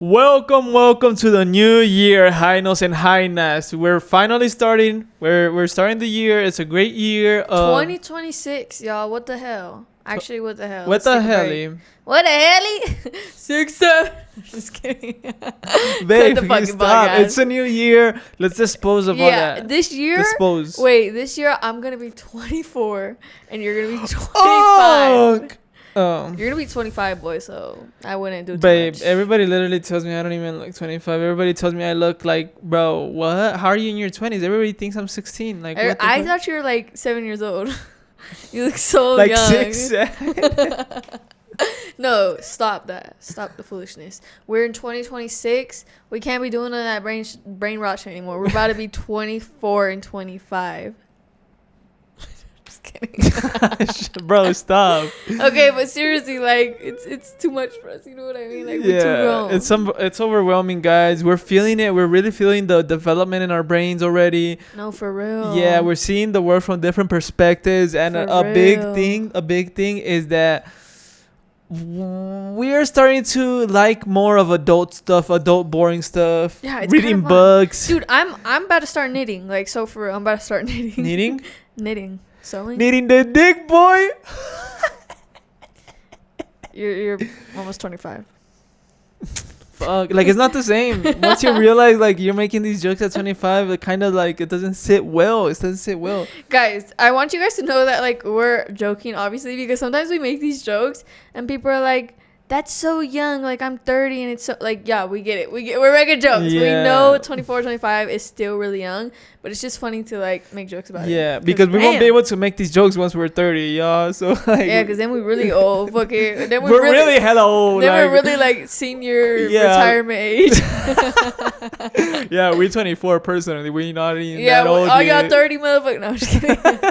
Welcome to the new year, Hinos and Hinas. We're finally starting. We're starting the year. It's a great year. 2026, y'all. What the hell? Actually, what the hell? What the hell? What the hell? 6, 7. Just kidding. Babe, the fucking stop. podcast. It's a new year. Let's dispose of all that. This year. Dispose. Wait, this year I'm gonna be 24, and you're gonna be 25. Oh. You're gonna be 25, boy. So I wouldn't do too Babe, much. everybody literally tells me I don't even look 25. Everybody tells me I look like, bro, what? How are you in your 20s? Everybody thinks I'm 16. Like, what the I fuck? thought you were like 7 years old. You look so Like young. 6, 7. No, stop that. Stop the foolishness. We're in 2026. We can't be doing none of that brain rot shit anymore. We're about to be 24 and 25. Just kidding. Bro, stop. Okay, but seriously, like it's too much for us. You know what I mean? Like we're too grown. It's overwhelming, guys. We're feeling it. We're really feeling the development in our brains already. No, for real. Yeah, we're seeing the world from different perspectives, and For a big real. thing is that we are starting to like more of adult stuff, adult boring stuff. Yeah, it's reading kind of fun. books. Dude, I'm about to start knitting. Like so for real, I'm about to start knitting. Knitting, Knitting. Sewing. knitting the dick, boy. You're almost 25. Fuck, like it's not the same. Once you realize like you're making these jokes at 25, it kind of like it doesn't sit well. It doesn't sit well. Guys, I want you guys to know that like we're joking obviously because sometimes we make these jokes and people are like, that's so young, like I'm 30 and it's so like, yeah, we get it. We're making jokes. Yeah. We know 24, 25 is still really young, but it's just funny to like make jokes about it. Yeah, because we won't be able to make these jokes once we're 30, y'all. So like, Yeah, because then we're really old. Fucking then we're really hella old. Then like, we're really like senior Yeah. retirement age. yeah, we're 24 personally. We're not even Yeah, that old all y'all yet. 30 motherfuckers. No, I'm just kidding.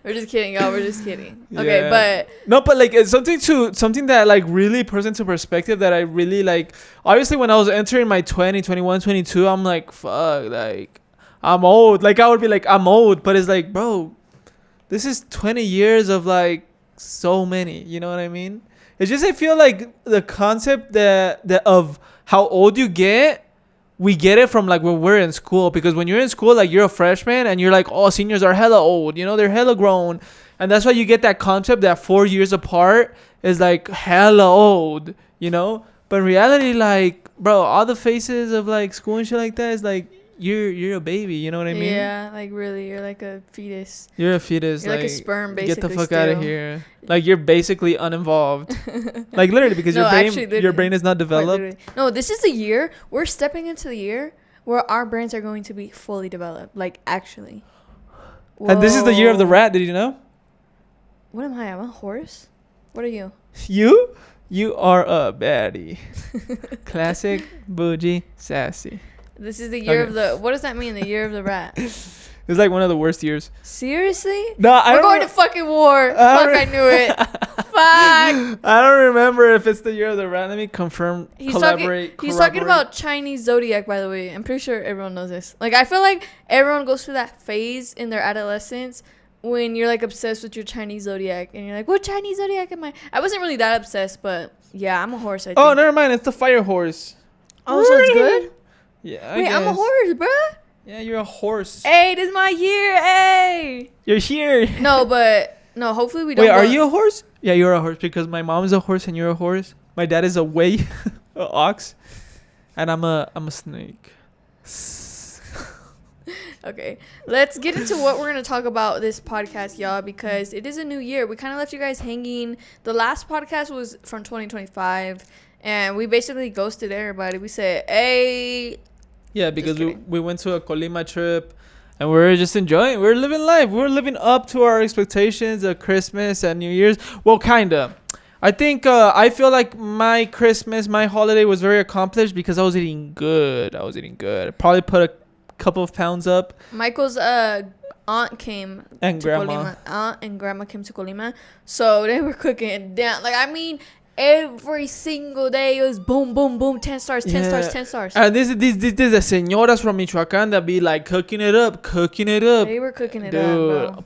We're just kidding, y'all. We're just kidding. Okay, Yeah. but No, but like it's something that like really puts into perspective that I really like. Obviously, when I was entering my 20, 21, 22, I'm like, fuck, like I'm old. Like I would be like, I'm old, but it's like, bro, this is 20 years of like so many. You know what I mean? It's just I feel like the concept that of how old you get. We get it from like when we're in school, because when you're in school, like you're a freshman and you're like, oh, seniors are hella old, you know, they're hella grown. And that's why you get that concept that 4 years apart is like hella old, you know. But in reality, like, bro, all the faces of like school and shit like that is like you're a baby, you know what I mean? yeah, like really, you're like a fetus. You're a fetus. You're like a sperm, Get the basically, fuck out of still. here. Like you're basically uninvolved. Like literally, because No, actually, your literally. brain is not Quite developed. literally. No, this is the year we're stepping into the year where our brains are going to be fully developed. Like actually. And this is the year of the Whoa. rat. Did you know? What am I? I'm a horse. What are you? You are a baddie. Classic, bougie, sassy. This is the year Okay. of the. What does that mean? The year of the rat. It's like one of the worst years. Seriously? No, I We're don't going know. to fucking war. I Fuck, don't- I knew it. Fuck. I don't remember if it's the year of the rat. Let me confirm. He's Collaborate. talking. He's talking corroborate. about Chinese zodiac, by the way. I'm pretty sure everyone knows this. Like, I feel like everyone goes through that phase in their adolescence when you're like obsessed with your Chinese zodiac, and you're like, "What Chinese zodiac am I?" I wasn't really that obsessed, but yeah, I'm a horse. I think. Oh, never mind. It's the fire horse. Oh, so it's good. Yeah. Wait, I'm a guess. horse, bruh. Yeah, you're a horse. Hey, this is my year. Hey. You're here. No, but no. Hopefully we don't. Wait, are go- you a horse? Yeah, you're a horse because my mom is a horse and you're a horse. My dad is a way, a ox, and I'm a snake. Okay, let's get into what we're going to talk about this podcast, y'all, because it is a new year. We kind of left you guys hanging. The last podcast was from 2025, and we basically ghosted everybody. We said, hey, Yeah, because we, kidding. we went to a Colima trip and we were just enjoying. We were living life. We were living up to our expectations of Christmas and New Year's. Well, kind of. I think I feel like my Christmas, my holiday was very accomplished because I was eating good. I probably put a couple of pounds up. Michael's aunt came And to grandma. Colima. Aunt and grandma came to Colima, so they were cooking down. Like, I mean, every single day. It was boom, boom, boom, 10 stars, 10 stars, 10 stars. And this the señoras from Michoacán that be like cooking it up. They were cooking it Dude, up, bro. They did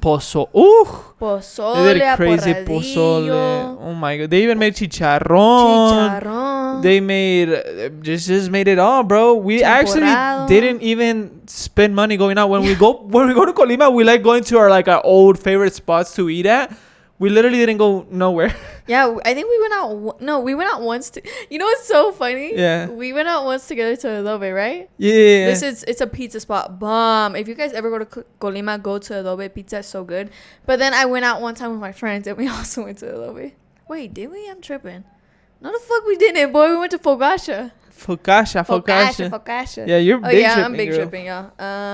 Pozole, crazy pozole. Oh my god, they even made chicharrón. They made just made it all, bro. We actually Temporado. didn't even spend money going out. When we go to Colima, we like going to our old favorite spots to eat at. We literally didn't go nowhere. Yeah, I think we went out. No, we went out once. You know what's so funny? Yeah. We went out once together to Adobe, right? Yeah. It's a pizza spot. Bomb. If you guys ever go to Colima, go to Adobe. Pizza is so good. But then I went out one time with my friends and we also went to Adobe. Wait, did we? I'm tripping. No, the fuck we didn't, boy. We went to Fogasha. Focaccia. Yeah, you're big tripping, I'm big girl. tripping, y'all.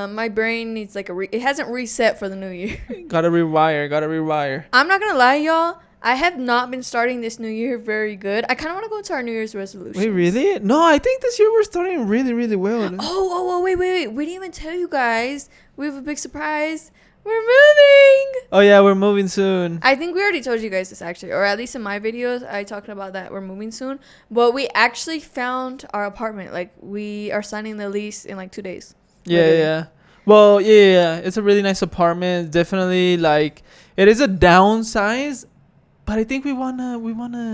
My brain needs it hasn't reset for the new year. Gotta rewire. I'm not gonna lie, y'all. I have not been starting this new year very good. I kind of want to go into our New Year's resolution. Wait, really? No, I think this year we're starting really, really well. Oh, wait. We didn't even tell you guys. We have a big surprise. We're moving. Oh yeah, we're moving soon. I think we already told you guys this actually, or at least in my videos, I talked about that we're moving soon. But we actually found our apartment. Like we are signing the lease in 2 days. Yeah. Well, yeah. It's a really nice apartment. Definitely, it is a downsize, but I think we wanna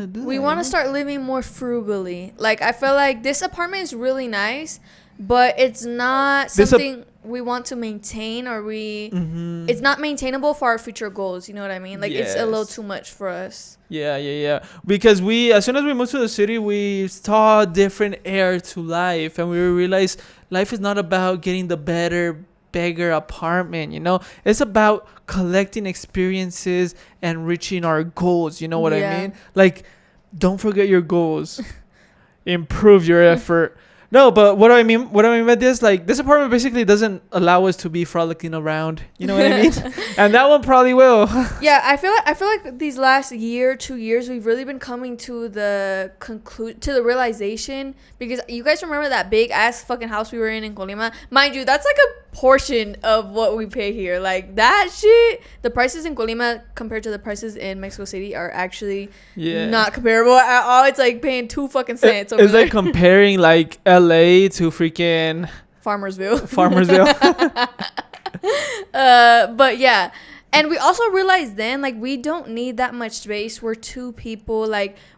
do. We want to start living more frugally. I feel like this apartment is really nice, but it's not something we want to maintain, or it's not maintainable for our future goals. You know what I mean? It's a little too much for us. Yeah. Because as soon as we moved to the city, we saw a different air to life, and we realized life is not about getting the bigger apartment. It's about collecting experiences and reaching our goals. You know what I mean? Don't forget your goals. Improve your effort. No, but what I mean by this, this apartment basically doesn't allow us to be frolicking around. You know what I mean? And that one probably will. Yeah, I feel like these last 2 years, we've really been coming to the realization, because you guys remember that big ass fucking house we were in Colima? Mind you, that's a portion of what we pay here. That shit, the prices in Colima compared to the prices in Mexico City are actually not comparable at all. It's paying 2 fucking cents over there. It's comparing LA to freaking Farmersville. But yeah, and we also realized then we don't need that much space. We're 2 people.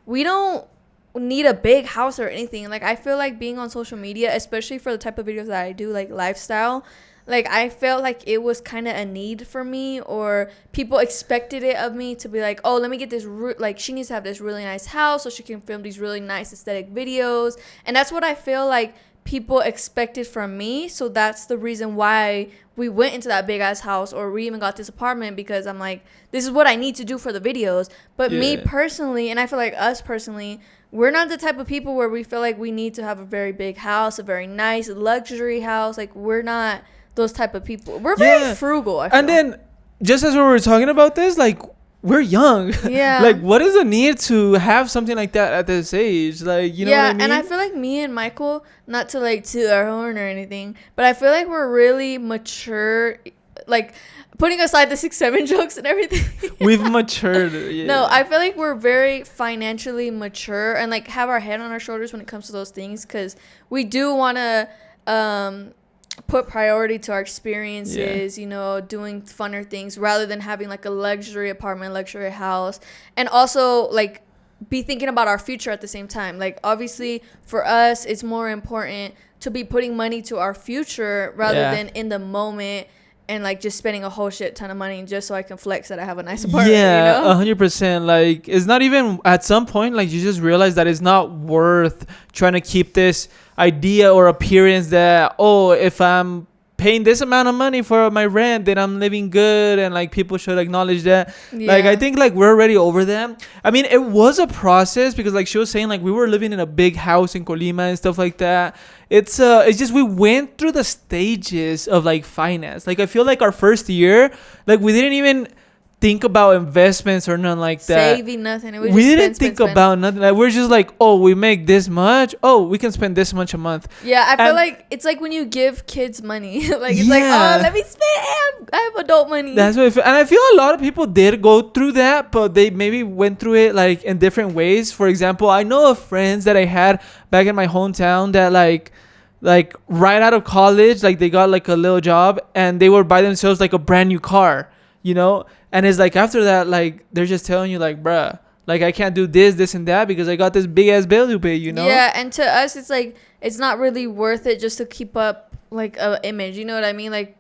We don't need a big house or anything. I feel like being on social media, especially for the type of videos that I do, lifestyle, I felt like it was kind of a need for me, or people expected it of me to be oh, let me get this she needs to have this really nice house so she can film these really nice aesthetic videos. And that's what I feel like people expected from me. So that's the reason why we went into that big ass house, or we even got this apartment, because I'm this is what I need to do for the videos. But me personally, and I feel like us personally, we're not the type of people where we feel like we need to have a very big house, a very nice luxury house. We're not those type of people. We're very frugal, I feel. And then, just as we were talking about this, we're young. Yeah. What is the need to have something like that at this age? You know what I mean? Yeah, and I feel like me and Michael, not to toot our horn or anything, but I feel like we're really mature. Putting aside the 6'7" jokes and everything. We've matured. Yeah. No, I feel like we're very financially mature and have our head on our shoulders when it comes to those things, because we do want to put priority to our experiences, doing funner things rather than having a luxury apartment, luxury house, and also be thinking about our future at the same time. Obviously for us, it's more important to be putting money to our future rather than in the moment and just spending a whole shit ton of money just so I can flex that I have a nice apartment. Yeah, 100%. It's not even, at some point, you just realize that it's not worth trying to keep this idea or appearance that, if I'm paying this amount of money for my rent, then I'm living good, and people should acknowledge that. I think we're already over that. I mean, it was a process, because she was saying we were living in a big house in Colima and stuff like that. It's just we went through the stages of finance. I feel our first year, we didn't even think about investments or nothing like that. Saving nothing. It was We just didn't think about nothing. Like, we're just like, oh, we make this much. Oh, we can spend this much a month. Yeah, I feel And- like it's like when you give kids money. Like it's like, Yeah. oh, let me spend. I have adult money. That's what I feel. And I feel a lot of people did go through that, but they maybe went through it like in different ways. For example, I know of friends that I had back in my hometown that like right out of college, like they got like a little job and they would buy themselves like a brand new car, you know? And it's like after that, like they're just telling you like, bruh, like I can't do this and that because I got this big ass bill to pay, you know? Yeah, and to us, it's like it's not really worth it just to keep up like a image. You know what I mean? Like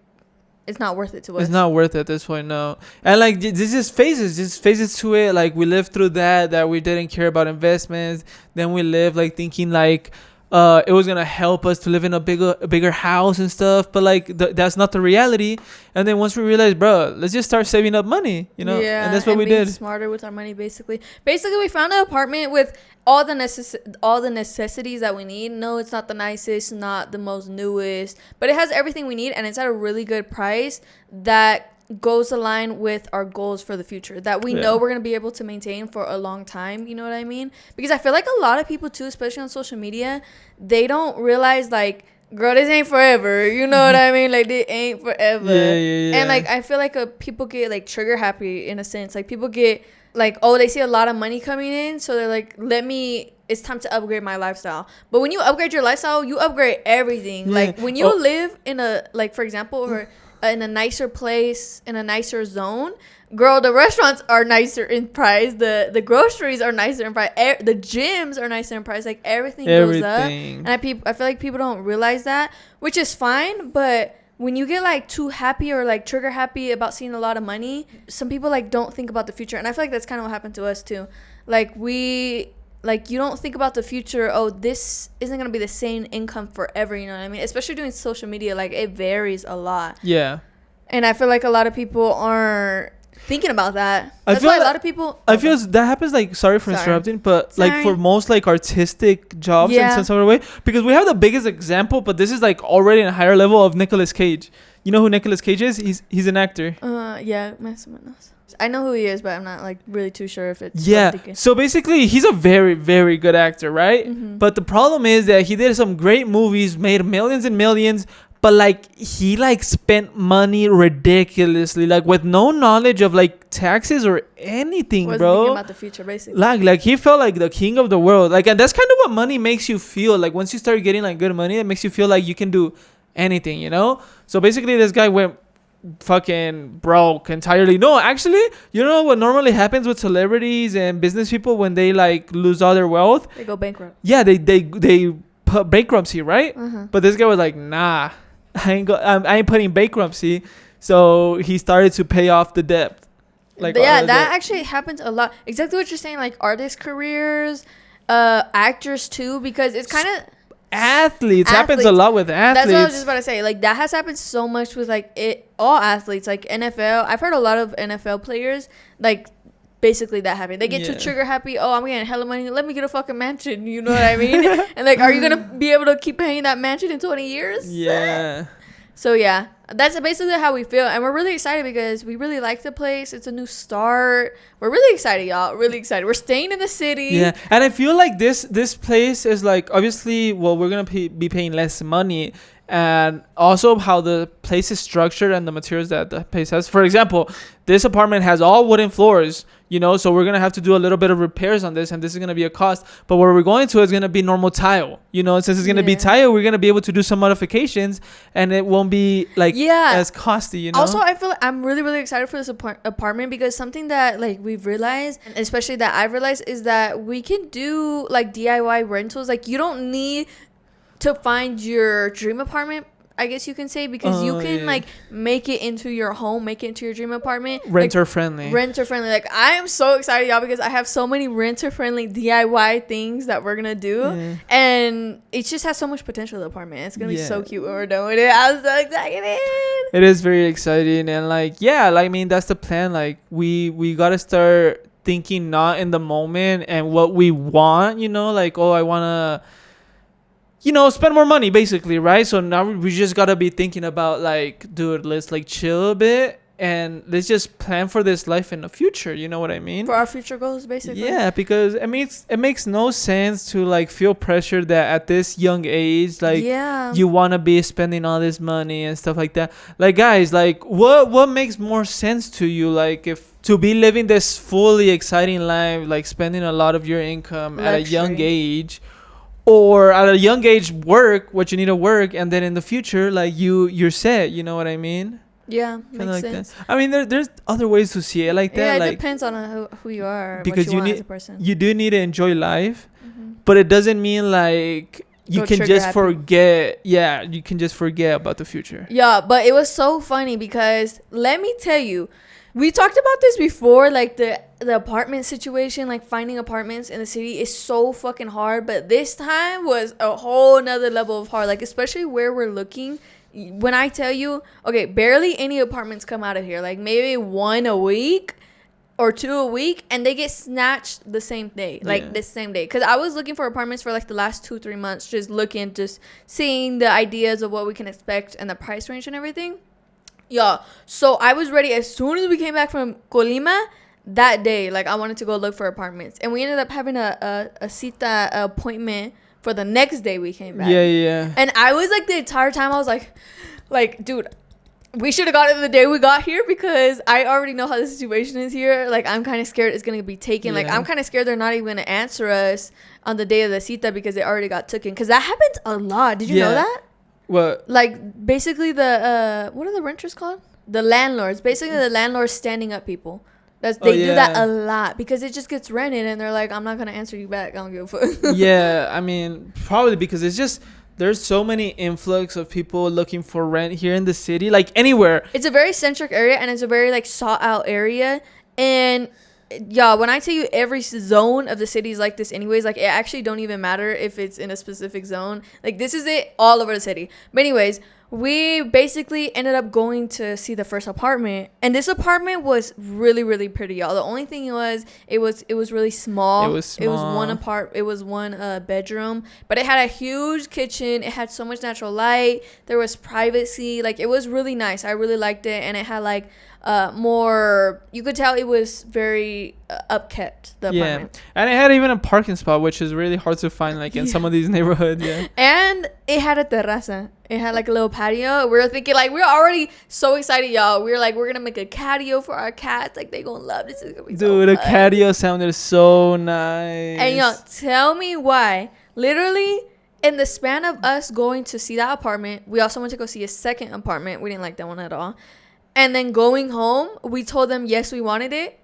it's not worth it to us. It's not worth it at this point, no. And like this is phases to it. Like we lived through that we didn't care about investments. Then we lived like thinking like it was gonna help us to live in a bigger house and stuff. But like that's not the reality. And then once we realized, bro, let's just start saving up money, you know. Yeah, and that's what we being did. Smarter with our money, basically. Basically, we found an apartment with all the necessities that we need. No, it's not the nicest, not the most newest, but it has everything we need, and it's at a really good price that goes aligned with our goals for the future that we know we're going to be able to maintain for a long time. You know what I mean? Because I feel like a lot of people too, especially on social media, they don't realize like, girl, this ain't forever. You know what I mean? Like, this ain't forever. Yeah. And like I feel like people get like trigger happy in a sense. Like people get like, oh, they see a lot of money coming in, so they're like, it's time to upgrade my lifestyle. But when you upgrade your lifestyle, you upgrade everything. Yeah. Like when you live in a, like for example, or in a nicer place, in a nicer zone, girl, the restaurants are nicer in price, the groceries are nicer in price, the gyms are nicer in price, like everything goes up. And I feel like people don't realize that, which is fine. But when you get like too happy or like trigger happy about seeing a lot of money, some people like don't think about the future. And I feel like that's kind of what happened to us too. Like you don't think about the future. Oh, this isn't going to be the same income forever. You know what I mean? Especially doing social media, like it varies a lot. Yeah. And I feel like a lot of people aren't thinking about that. That's why a lot of people. I feel that happens like, sorry for interrupting, but like for most like artistic jobs in some sort of way, because we have the biggest example, but this is like already in a higher level of Nicolas Cage. You know who Nicolas Cage is? He's an actor. Yeah, más o menos. I know who he is, but I'm not like really too sure if it's. Yeah. So basically, he's a very, very good actor, right? Mm-hmm. But the problem is that he did some great movies, made millions and millions, but like he like spent money ridiculously, like with no knowledge of like taxes or anything, Wasn't bro. thinking about the future, basically. Like he felt like the king of the world. Like, and that's kind of what money makes you feel. Like once you start getting like good money, it makes you feel like you can do anything, you know? So basically, this guy went fucking broke entirely. No, actually, you know what normally happens with celebrities and business people when they like lose all their wealth? They go bankrupt. Yeah, they put bankruptcy, right? Uh-huh. But this guy was like, nah, I ain't putting bankruptcy. So he started to pay off the debt. Like, yeah, that actually happens a lot. Exactly what you're saying, like artist careers, actors too, because it's kind of athletes happens a lot with athletes. That's what I was just about to say. Like that has happened so much with like all athletes, like NFL. I've heard a lot of NFL players like basically that happen. They get too trigger happy. Oh, I'm getting hella money. Let me get a fucking mansion. You know what I mean? And like, are you gonna be able to keep paying that mansion in 20 years? Yeah. So yeah, that's basically how we feel, and we're really excited because we really like the place. It's a new start. We're really excited, y'all. Really excited. We're staying in the city. Yeah, and I feel like this place is like, obviously, well, we're gonna be paying less money, and also how the place is structured and the materials that the place has. For example, this apartment has all wooden floors, you know, so we're gonna have to do a little bit of repairs on this, and this is gonna be a cost. But where we're going to is gonna be normal tile, you know. Since it's gonna be tile, we're gonna be able to do some modifications, and it won't be like as costly, you know. Also, I feel like I'm really, really excited for this apartment because something that like we've realized, and especially that I've realized, is that we can do like DIY rentals. Like you don't need to find your dream apartment, I guess you can say, because you can like make it into your home, make it into your dream apartment. Renter friendly. Like I am so excited, y'all, because I have so many renter friendly DIY things that we're gonna do, and it just has so much potential. The apartment, it's gonna be so cute when we're done with it. I'm so excited. It is very exciting, and like I mean that's the plan. Like we gotta start thinking not in the moment and what we want, you know, like, oh, I wanna, you know, spend more money basically, right? So now we just gotta be thinking about like, dude, let's like chill a bit and let's just plan for this life in the future. You know what I mean? For our future goals, basically. Yeah, because it makes no sense to like feel pressure that at this young age, like yeah. you want to be spending all this money and stuff like that. Like, guys, like what makes more sense to you? Like, if to be living this fully exciting life, like spending a lot of your income at a young Luxury. age, or at a young age work what you need to work, and then in the future like you're set. You know what I mean? Yeah, Kinda makes like sense. that. I mean, there's other ways to see it like that. Yeah, it like depends on who you are, because what you you want need- as a person. you do need to enjoy life, Mhm. but it doesn't mean like you Go can trigger just happy. forget. Yeah, you can just forget about the future. Yeah, but it was so funny because let me tell you, we talked about this before, like the apartment situation, like finding apartments in the city is so fucking hard, but this time was a whole nother level of hard, like especially where we're looking. When I tell you, okay, barely any apartments come out of here, like maybe one a week or two a week, and they get snatched the same day, like Yeah. the same day. Because I was looking for apartments for like the last 2-3 months, just looking, just seeing the ideas of what we can expect and the price range and everything. Yeah, so I was ready as soon as we came back from Colima that day. Like I wanted to go look for apartments, and we ended up having a cita appointment for the next day we came back. Yeah. And I was like the entire time I was like, dude, we should have got it the day we got here because I already know how the situation is here. Like I'm kind of scared it's gonna be taken. Like Yeah. I'm kind of scared they're not even gonna answer us on the day of the cita because they already got taken. Because that happens a lot. Did you know Yeah. that? What? Like basically the what are the renters called? The landlords. Basically the landlords standing up people. They do that yeah. a lot because it just gets rented and they're like, I'm not gonna answer you back. I don't give a fuck. Yeah, I mean, probably because it's just there's so many influx of people looking for rent here in the city, like anywhere. It's a very centric area and it's a very like sought out area. And yeah, when I tell you every zone of the city is like this anyways, like it actually don't even matter if it's in a specific zone. Like this is it all over the city. But anyways, we basically ended up going to see the first apartment, and this apartment was really, really pretty, y'all. The only thing was it was really small. It was It was small. one bedroom, but it had a huge kitchen. It had so much natural light. There was privacy. Like it was really nice. I really liked it, and it had like more. You could tell it was very upkept. The Yeah, apartment. and it had even a parking spot, which is really hard to find, like in some of these neighborhoods. Yeah. And it had a terraza. It had like a little patio. We were thinking like we were already so excited, y'all. We were like, we're gonna make a catio for our cats. Like they gonna love this. Is gonna be so Dude, a fun. catio sounded so nice. And y'all, tell me why. Literally, in the span of us going to see that apartment, we also went to go see a second apartment. We didn't like that one at all. And then going home, we told them yes, we wanted it.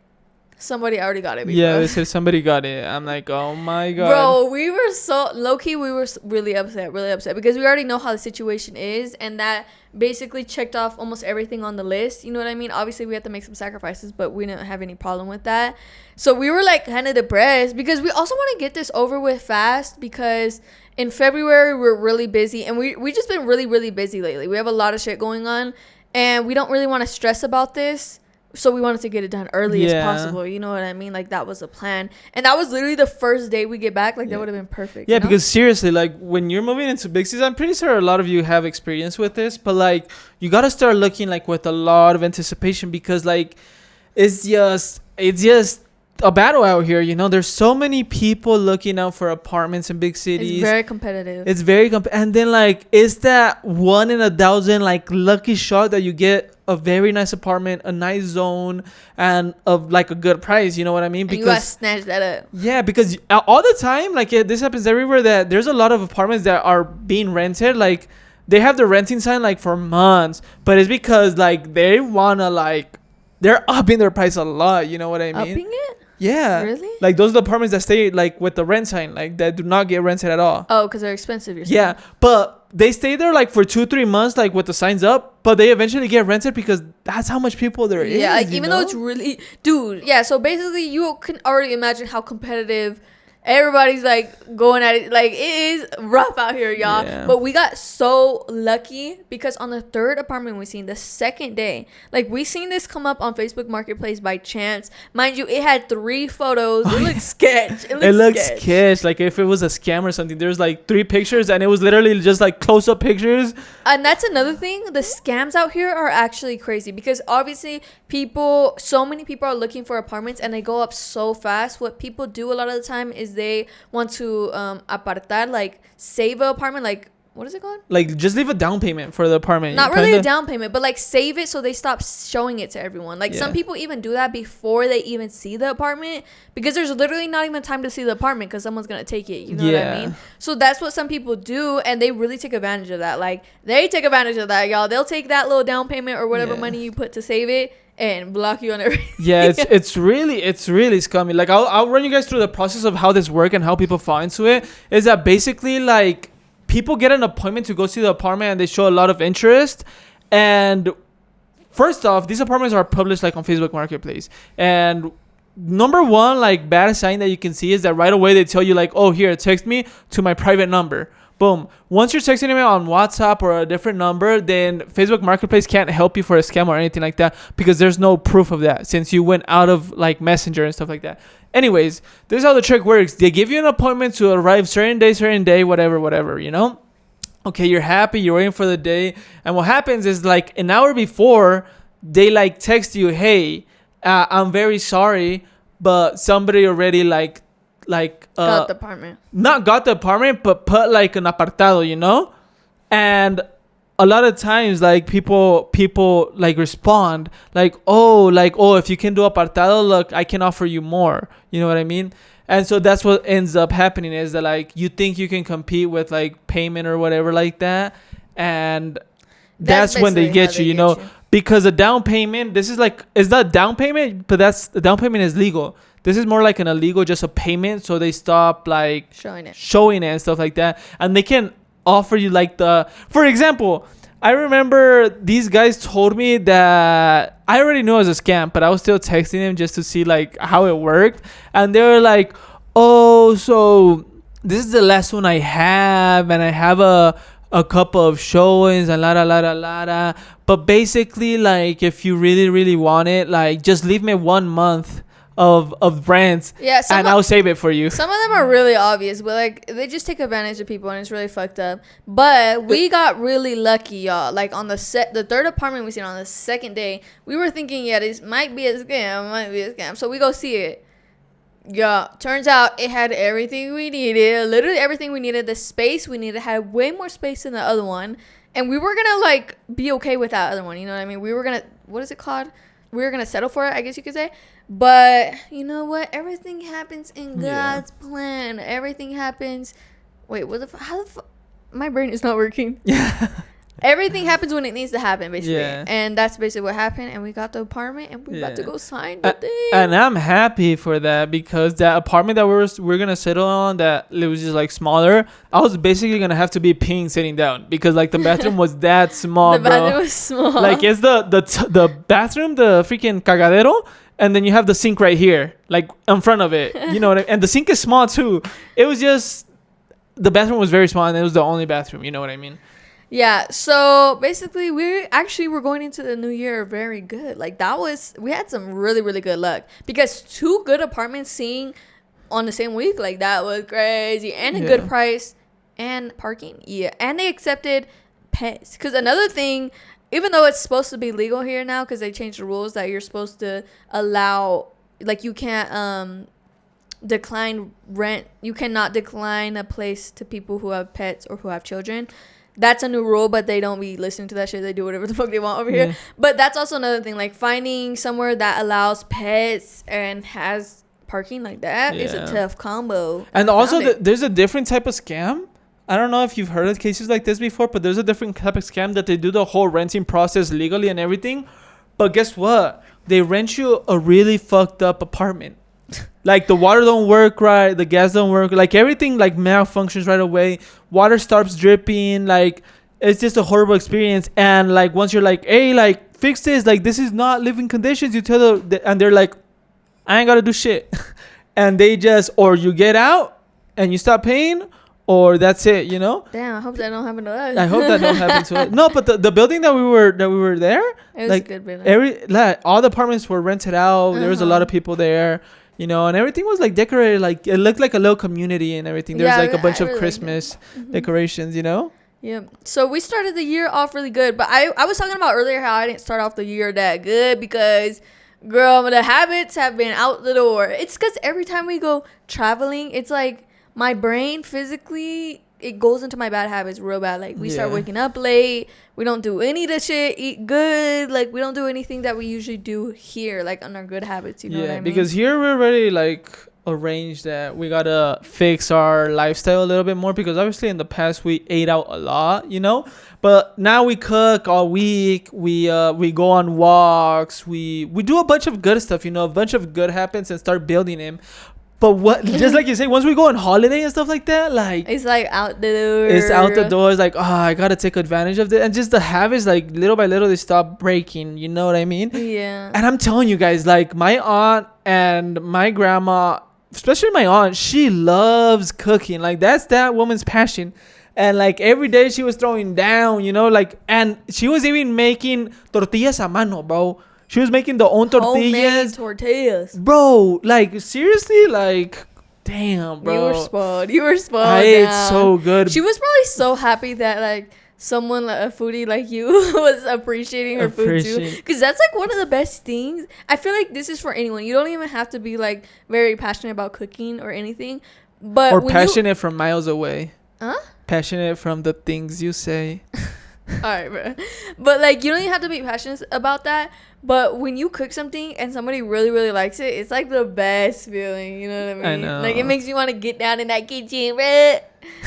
Somebody already got it. Yeah, they us. said somebody got it. I'm like, oh my god. Bro, we were so low-key, we were really upset because we already know how the situation is, and that basically checked off almost everything on the list. You know what I mean? Obviously we had to make some sacrifices, but we didn't have any problem with that. So we were like kind of depressed because we also want to get this over with fast, because in February we're really busy, and we just been really, really busy lately. We have a lot of shit going on, and we don't really want to stress about this. So we wanted to get it done early as possible. You know what I mean? Like that was a plan. And that was literally the first day we get back. Like that would have been perfect. Yeah, you know? because seriously, like when you're moving into big cities, I'm pretty sure a lot of you have experience with this, but like you gotta start looking like with a lot of anticipation, because like it's just a battle out here. You know, there's so many people looking out for apartments in big cities. It's very competitive. It's very and then like it's that 1 in 1,000 like lucky shot that you get a very nice apartment, a nice zone, and of like a good price. You know what I mean? And you gotta snatch that up. Yeah, because all the time, like this happens everywhere, that there's a lot of apartments that are being rented. Like they have the renting sign like for months, but it's because like they wanna like they're upping their price a lot. You know what I mean? Upping it? Yeah. Really? Like those are the apartments that stay like with the rent sign, like that do not get rented at all. Oh, because they're expensive. You're saying. Yeah, but they stay there like for 2-3 months, like with the signs up, but they eventually get rented because that's how much people there is. Yeah, like you even know? though it's really, dude. Yeah, so basically you can already imagine how competitive Everybody's like going at it. Like, it is rough out here, y'all. Yeah. But we got so lucky because on the third apartment we seen the second day, like we seen this come up on Facebook Marketplace by chance. Mind you, it had 3 photos. It looked sketch. It looks sketch. Like if it was a scam or something. There's like 3 pictures and it was literally just like close up pictures. And that's another thing. The scams out here are actually crazy because obviously so many people are looking for apartments and they go up so fast. What people do a lot of the time is they want to apartar, like save an apartment, like what is it called? Like just leave a down payment for the apartment. Not really a down payment, but like save it so they stop showing it to everyone. Like some Yeah. people even do that before they even see the apartment because there's literally not even time to see the apartment because someone's gonna take it. You know what I Yeah. mean? So that's what some people do, and they really take advantage of that. Like they take advantage of that, y'all. They'll take that little down payment or whatever Yeah. money you put to save it and block you on everything. Yeah, it's really scummy. Like I'll run you guys through the process of how this work and how people fall into it. Is that basically like people get an appointment to go see the apartment and they show a lot of interest. And first off, these apartments are published like on Facebook Marketplace. And number one, like bad sign that you can see is that right away they tell you like, oh, here, text me to my private number. Boom. Once you're texting them on WhatsApp or a different number, then Facebook Marketplace can't help you for a scam or anything like that because there's no proof of that since you went out of like Messenger and stuff like that. Anyways, this is how the trick works. They give you an appointment to arrive certain day, whatever, you know? Okay, you're happy, you're waiting for the day. And what happens is like an hour before, they like text you, hey, I'm very sorry, but somebody already Got the apartment. not got the apartment, but put like an apartado, you know? And a lot of times like people like respond like, oh, if you can do apartado, look, I can offer you more. You know what I mean? And so that's what ends up happening is that like you think you can compete with like payment or whatever like that. And that's when they basically get how you, they know? get you. Because a down payment, this is like, it's not down payment, but the down payment is legal. This is more like an illegal, just a payment. So they stop like showing it and stuff like that. And they can offer you like for example, I remember these guys told me that I already knew it was a scam, but I was still texting them just to see like how it worked. And they were like, oh, so this is the last one I have. And I have a couple of showings and la. But basically, like, if you really, really want it, like, just leave me 1 month of brands, Yeah, and I'll save it for you. some of them are really obvious, but like they just take advantage of people and it's really fucked up. But we got really lucky, y'all. Like on the third apartment we seen on the second day, we were thinking, yeah, this might be a scam, So we go see it. Yeah, turns out it had everything we needed, literally everything we needed. The space we needed had way more space than the other one, and we were gonna like be okay with that other one. You know what I mean? We were gonna, what is it called? We were gonna settle for it, I guess you could say. But you know what? Everything happens in God's plan. Everything happens. Wait, how the fuck? My brain is not working. Yeah. Everything happens when it needs to happen, basically. Yeah. And that's basically what happened. And we got the apartment, and we're about to go sign the thing. And I'm happy for that because that apartment that we're gonna settle on, that it was just like smaller. I was basically gonna have to be peeing sitting down because like the bathroom was that small, the bathroom bro. was small. Like it's the bathroom, the freaking cagadero, and then you have the sink right here, like in front of it. You know what I mean? And the sink is small too. It was just the bathroom was very small, and it was the only bathroom. You know what I mean? Yeah, so basically we were going into the new year very good. Like we had some really, really good luck because 2 good apartments seeing on the same week, like that was crazy. And a good price and parking. Yeah, and they accepted pets. Because another thing, even though it's supposed to be legal here now because they changed the rules that you're supposed to allow, like you can't decline rent. You cannot decline a place to people who have pets or who have children. That's a new rule, but they don't be listening to that shit. They do whatever the fuck they want over here. But that's also another thing. Like finding somewhere that allows pets and has parking like that is a tough combo. And also, there's a different type of scam. I don't know if you've heard of cases like this before, but there's a different type of scam that they do the whole renting process legally and everything. But guess what? They rent you a really fucked up apartment. Like the water don't work right, the gas don't work, like everything like malfunctions right away. Water starts dripping, like it's just a horrible experience. And like once you're like, hey, like fix this, like this is not living conditions, you tell them, and they're like, I ain't gotta do shit. And they just, or you get out and you stop paying, or that's it, you know. Damn, I hope that don't happen to us. I hope that don't happen to us. No, but the building that we were there, It was like, a good building. all the apartments were rented out. There was a lot of people there, you know, and everything was like decorated. Like it looked like a little community and everything. There was like a bunch of really Christmas liked it. decorations, you know. Yeah. So we started the year off really good, but I was talking about earlier how I didn't start off the year that good because, girl, the habits have been out the door. It's because every time we go traveling, it's like my brain physically, it goes into my bad habits real bad. Like we start waking up late. We don't do any of the shit. Eat good. Like we don't do anything that we usually do here, like on our good habits. You know what I mean? Because here we're already like arranged that we gotta fix our lifestyle a little bit more, because obviously in the past we ate out a lot, you know, but now we cook all week. We go on walks. We do a bunch of good stuff, you know, a bunch of good habits and start building them. But what, just like you say, once we go on holiday and stuff like that, like it's like out the door. It's out the door. It's like, oh, I gotta take advantage of it, and just the habits, like little by little, they stop breaking. You know what I mean? Yeah. And I'm telling you guys, like my aunt and my grandma, especially my aunt, she loves cooking. Like that's that woman's passion. And like every day she was throwing down, you know, like, and she was even making tortillas a mano, bro. She was making the own tortillas. Homemade tortillas. Bro, like seriously, like damn, bro. You were spoiled. I ate so good. She was probably so happy that like someone like a foodie like you was appreciating her food too, because that's like one of the best things. I feel like this is for anyone. You don't even have to be like very passionate about cooking or anything, but or passionate from miles away. Huh? Passionate from the things you say. All right, bro. But like you don't even have to be passionate about that. But when you cook something and somebody really, really likes it, it's like the best feeling. You know what I mean? I know. Like it makes you want to get down in that kitchen, bro.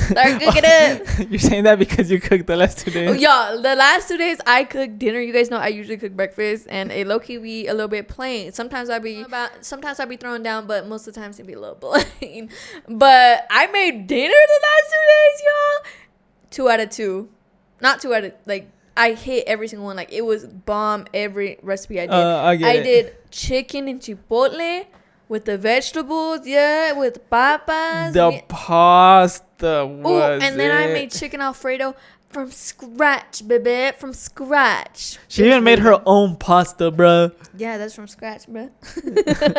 Start cooking up. You're saying that because you cooked the last 2 days? Oh, y'all, the last 2 days I cooked dinner. You guys know I usually cook breakfast, and it low key be a little bit plain. Sometimes I be throwing down, but most of the times it be a little plain. But I made dinner the last 2 days, y'all. 2 out of 2. Not 2 out of, like, I hit every single one. Like, it was bomb every recipe I did. I did chicken and chipotle with the vegetables, with papas. The pasta was and then I made chicken Alfredo from scratch, baby. From scratch. She even made her own pasta, bro. Yeah, that's from scratch, bro.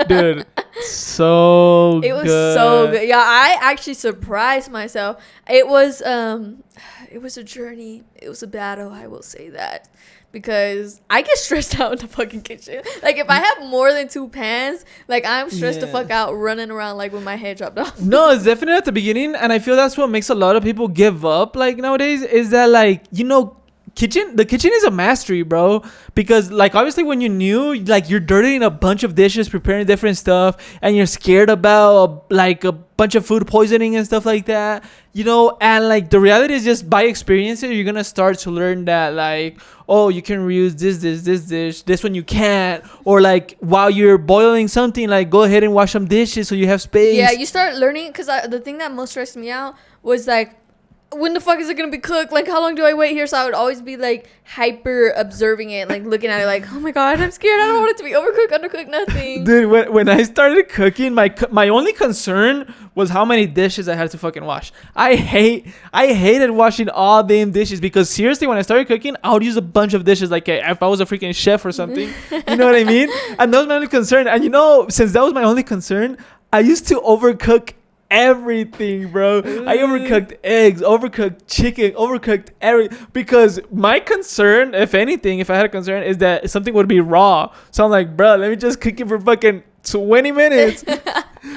Dude, so it was good. so good. Yeah, I actually surprised myself. It was a journey. It was a battle, I will say that. Because I get stressed out in the fucking kitchen. Like, if I have more than 2 pans, like, I'm stressed the fuck out running around, like, with my head dropped off. No, it's definitely at the beginning. And I feel that's what makes a lot of people give up, like, nowadays. Is that, like, you know, the kitchen is a mastery, bro. Because, like, obviously when you're new, like, you're dirtying a bunch of dishes, preparing different stuff, and you're scared about like a bunch of food poisoning and stuff like that, you know. And like the reality is, just by experience, you're gonna start to learn that, like, oh, you can reuse this dish, this one you can't. Or like while you're boiling something, like, go ahead and wash some dishes so you have space. Yeah, you start learning. Because the thing that most stressed me out was like, when the fuck is it gonna be cooked? Like, how long do I wait here? So I would always be like hyper observing it, like looking at it, like, oh my god, I'm scared. I don't want it to be overcooked, undercooked, nothing. Dude, when I started cooking, my only concern was how many dishes I had to fucking wash. I hated washing all damn dishes, because seriously, when I started cooking, I would use a bunch of dishes, like if I was a freaking chef or something. You know what I mean? And that was my only concern. And you know, since that was my only concern, I used to overcook everything, bro. I overcooked eggs, overcooked chicken, overcooked because my concern, if anything, if I had a concern, is that something would be raw. So I'm like, bro, let me just cook it for fucking 20 minutes.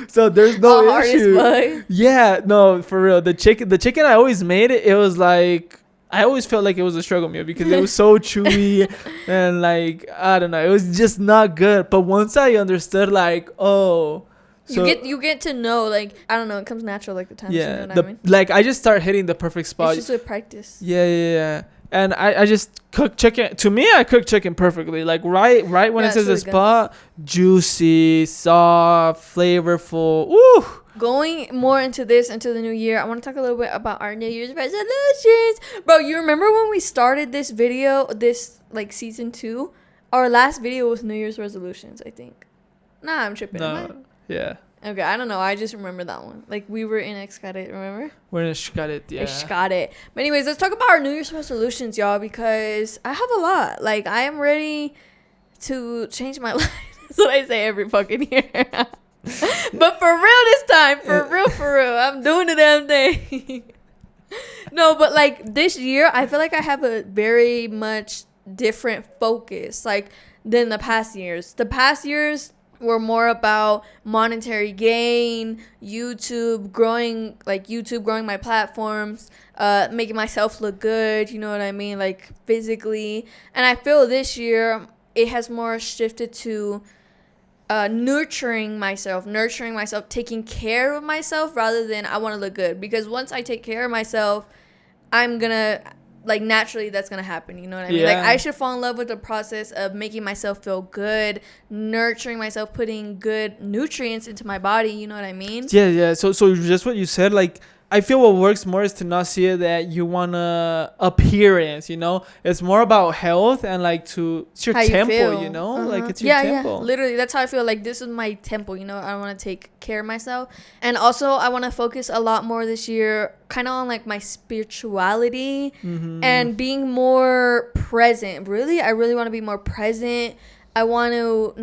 So there's no issue. Yeah, no, for real. The chicken I always made it was like, I always felt like it was a struggle meal because it was so chewy and like, I don't know, it was just not good. But once I understood, like, oh, so, you get to know, like, I don't know, it comes natural, like, the time. Yeah, you know what I mean? Like, I just start hitting the perfect spot. It's just with practice. Yeah. And I just cook chicken. To me, I cook chicken perfectly. Like, right when it says the spot, juicy, soft, flavorful. Ooh. Going more into the new year, I want to talk a little bit about our New Year's resolutions. Bro, you remember when we started this video, like, season 2? Our last video was New Year's resolutions, I think. Nah, I'm tripping. No. Yeah. Okay, I don't know. I just remember that one. Like, we were in Xcaret, remember? We're in Xcaret, yeah. Xcaret. But anyways, let's talk about our New Year's resolutions, y'all, because I have a lot. Like, I am ready to change my life. That's what I say every fucking year. But for real this time. For real. I'm doing the damn thing. No, but, like, this year, I feel like I have a very much different focus, like, than the past years. The past years were more about monetary gain, growing my platforms, making myself look good, you know what I mean, like physically. And I feel this year it has more shifted to nurturing myself, taking care of myself rather than I want to look good. Because once I take care of myself, I'm gonna, like, naturally that's gonna happen, you know what I mean? Yeah. Like, I should fall in love with the process of making myself feel good, nurturing myself, putting good nutrients into my body, you know what I mean? Yeah. So just what you said, like, I feel what works more is to not see it that you want appearance, you know? It's more about health and, like, it's your How you temple, feel. you know? Uh-huh. Like, it's your temple. Yeah, literally, that's how I feel. Like, this is my temple, you know? I want to take care of myself. And also, I want to focus a lot more this year kind of on, like, my spirituality and being more present. Really, I really want to be more present. I want to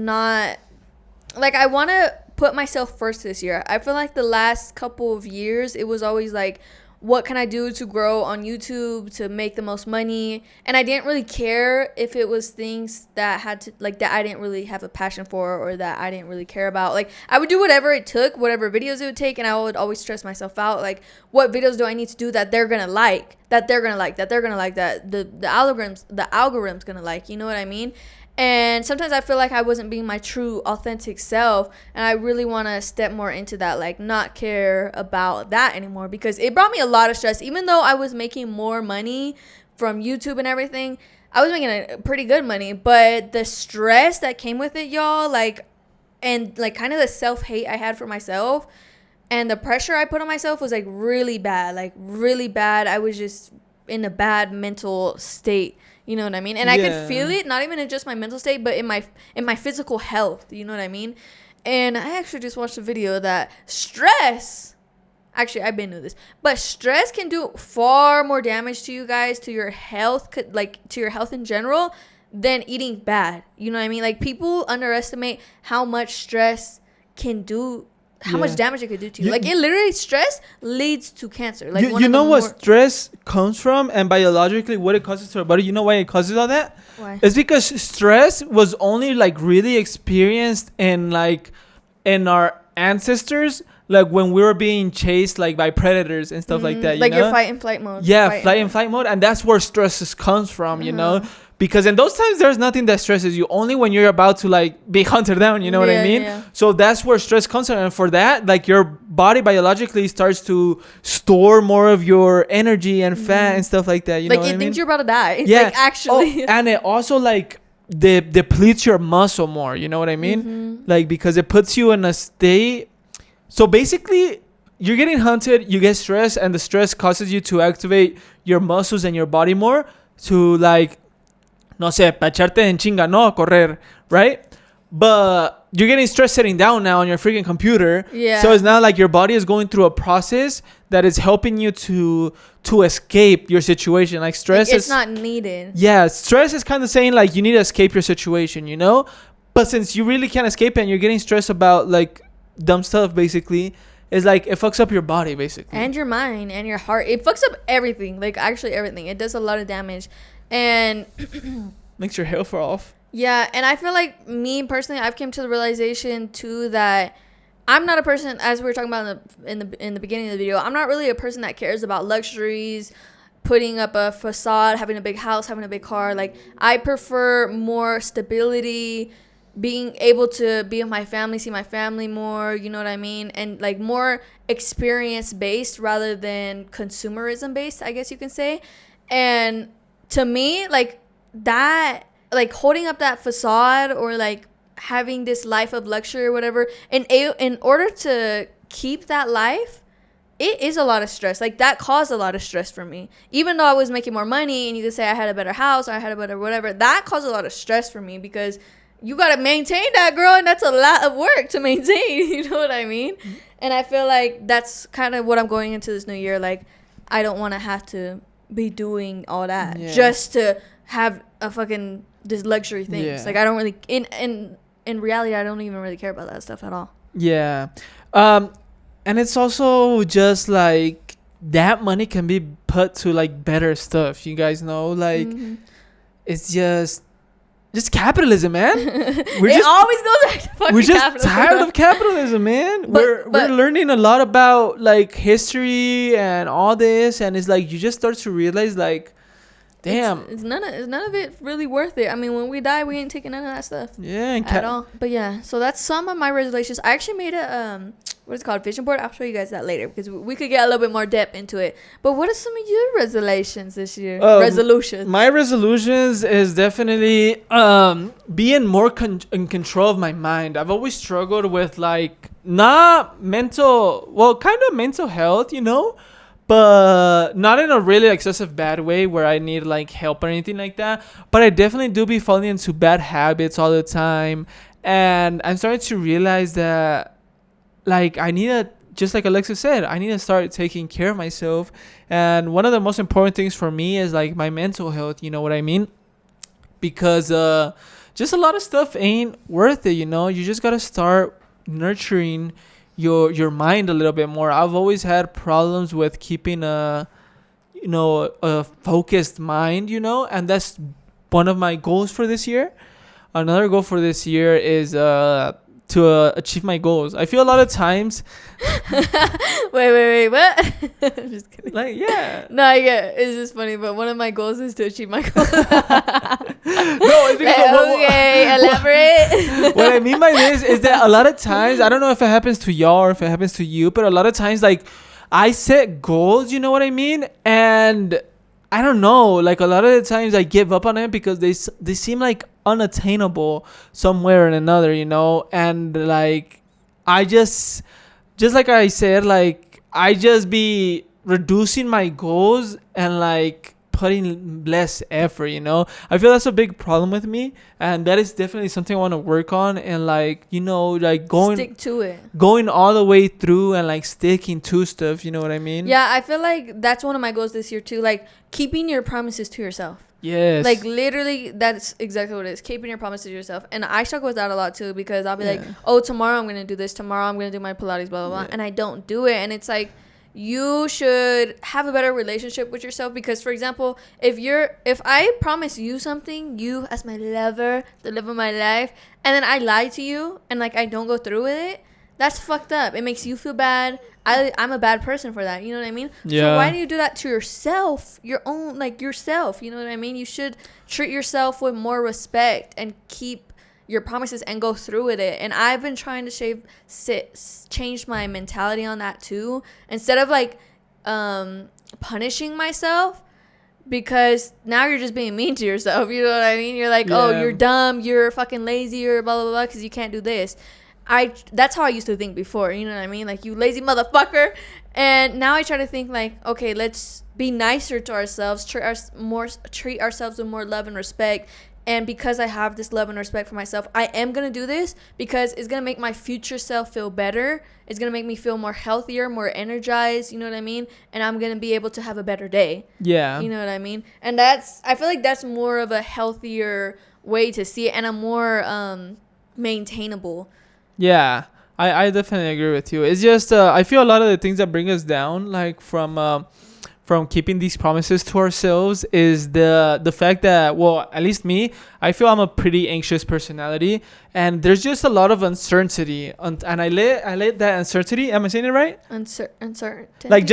put myself first this year. I feel like the last couple of years, it was always like, what can I do to grow on YouTube to make the most money? And I didn't really care if it was things that that I didn't really have a passion for or that I didn't really care about. Like, I would do whatever it took, whatever videos it would take, and I would always stress myself out. Like, what videos do I need to do that they're gonna like, that the algorithm's gonna like, you know what I mean? And sometimes I feel like I wasn't being my true, authentic self. And I really want to step more into that, like, not care about that anymore. Because it brought me a lot of stress. Even though I was making more money from YouTube and everything, I was making a pretty good money. But the stress that came with it, y'all, like, and, like, kind of the self-hate I had for myself and the pressure I put on myself was, like, really bad. Like, really bad. I was just in a bad mental state. You know what I mean? And I could feel it, not even in just my mental state, but in my physical health. You know what I mean? And I actually just watched a video that stress, actually, I've been to this, but stress can do far more damage to you guys, to your health, like, to your health in general, than eating bad. You know what I mean? Like, people underestimate how much stress can do, how much damage it could do to you. Like, it literally, stress leads to cancer. Like, you know what stress comes from, and biologically what it causes to our body. You know why it causes all that? Why? It's because stress was only, like, really experienced in our ancestors, like when we were being chased, like, by predators and stuff like that. Like, your fight and flight mode. Yeah, flight and flight mode, and that's where stress comes from. You know. Because in those times, there's nothing that stresses you. Only when you're about to, like, be hunted down. You know what I mean? Yeah. So that's where stress comes from. And for that, like, your body biologically starts to store more of your energy and fat and stuff like that. You know what I mean? Like, it thinks you're about to die. Yeah. Like, actually. And it also, like, depletes your muscle more. You know what I mean? Like, because it puts you in a state. So basically, you're getting hunted, you get stressed, and the stress causes you to activate your muscles and your body more to, like, no sé, pa' echarte en chinga, no, correr, right? But you're getting stressed sitting down now on your freaking computer. Yeah. So it's not like your body is going through a process that is helping you to escape your situation. Like, stress like, it's not needed. Yeah, stress is kind of saying, like, you need to escape your situation, you know? But since you really can't escape it and you're getting stressed about, like, dumb stuff, basically, it's like it fucks up your body, basically. And your mind and your heart. It fucks up everything. Like, actually everything. It does a lot of damage. And makes your hair fall off. Yeah, and I feel like, me personally, I've come to the realization too that I'm not a person, as we were talking about in the beginning of the video, I'm not really a person that cares about luxuries, putting up a facade, having a big house, having a big car. Like, I prefer more stability, being able to be with my family, see my family more, you know what I mean? And, like, more experience based rather than consumerism based, I guess you can say. And to me, like, that, like, holding up that facade or, like, having this life of luxury or whatever, in order to keep that life, it is a lot of stress. Like, that caused a lot of stress for me. Even though I was making more money and you could say I had a better house or I had a better whatever, that caused a lot of stress for me because you gotta maintain that, girl, and that's a lot of work to maintain. You know what I mean? And I feel like that's kind of what I'm going into this new year. Like, I don't want to have to be doing all that just to have a fucking this luxury things. Yeah. Like, I don't really in reality, I don't even really care about that stuff at all. Yeah. And it's also just like that money can be put to like better stuff. You guys know, like it's just capitalism, man. It always goes back to fucking We're just capitalism. tired of capitalism, man. We're learning a lot about like history and all this, and it's like you just start to realize like, damn, it's none of it really worth it. I mean, when we die, we ain't taking none of that stuff. Yeah, and at all. But yeah, so that's some of my resolutions. I actually made a what is it called, vision board. I'll show you guys that later because we could get a little bit more depth into it. But what are some of your resolutions this year? Resolutions. My resolutions is definitely being more in control of my mind. I've always struggled with like kind of mental health, you know, but not in a really excessive bad way where I need like help or anything like that. But I definitely do be falling into bad habits all the time, and I'm starting to realize that like I need to, just like Alexa said, I need to start taking care of myself. And one of the most important things for me is like my mental health, you know what I mean? Because just a lot of stuff ain't worth it, you know. You just gotta start nurturing your mind a little bit more. I've always had problems with keeping a focused mind, you know, and that's one of my goals for this year. Another goal for this year is to achieve my goals. I feel a lot of times. Wait, what? I'm just kidding. Like, yeah. No, I get it. It's just funny, but one of my goals is to achieve my goals. No, it's because okay, elaborate. What I mean by this is that a lot of times, I don't know if it happens to y'all or if it happens to you, but a lot of times, like, I set goals, you know what I mean? And I don't know, like, a lot of the times I give up on it because they seem like unattainable somewhere or another, you know? And like I just like I said, like I just be reducing my goals and like putting less effort, you know. I feel that's a big problem with me, and that is definitely something I want to work on. And like, you know, like stick to it, going all the way through and like sticking to stuff, you know what I mean? Yeah, I feel like that's one of my goals this year too, like keeping your promises to yourself. Yes. Like literally, that's exactly what it is. Keeping your promises to yourself. And I struggle with that a lot too, because I'll be like, oh, tomorrow I'm gonna do this, tomorrow I'm gonna do my Pilates, blah blah blah, and I don't do it. And it's like, you should have a better relationship with yourself, because for example, if I promise you something, you as my lover, the love of my life, and then I lie to you and like I don't go through with it, that's fucked up. It makes you feel bad. I'm a bad person for that, you know what I mean? Yeah. So why do you do that to yourself? Your own, like yourself, you know what I mean? You should treat yourself with more respect and keep your promises and go through with it. And I've been trying to change my mentality on that too, instead of like punishing myself, because now you're just being mean to yourself, you know what I mean? You're like, oh, you're dumb, you're fucking lazy, you're blah blah blah because you can't do this. That's how I used to think before, you know what I mean? Like, you lazy motherfucker. And now I try to think like, okay, let's be nicer to ourselves, treat ourselves with more love and respect. And because I have this love and respect for myself, I am going to do this because it's going to make my future self feel better. It's going to make me feel more healthier, more energized, you know what I mean? And I'm going to be able to have a better day. Yeah. You know what I mean? And I feel like that's more of a healthier way to see it, and a more maintainable. Yeah, I definitely agree with you. It's just I feel a lot of the things that bring us down, like from keeping these promises to ourselves, is the fact that, well, at least me, I feel I'm a pretty anxious personality, and there's just a lot of uncertainty, and I let that uncertainty. Am I saying it right? Uncertainty. Like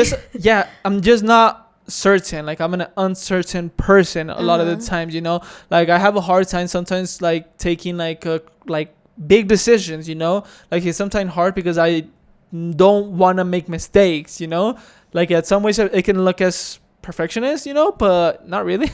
I'm just not certain. Like, I'm an uncertain person a lot of the times, you know. Like, I have a hard time sometimes like taking like big decisions, you know. Like, it's sometimes hard because I don't want to make mistakes, you know. Like, at some ways it can look as perfectionist, you know, but not really.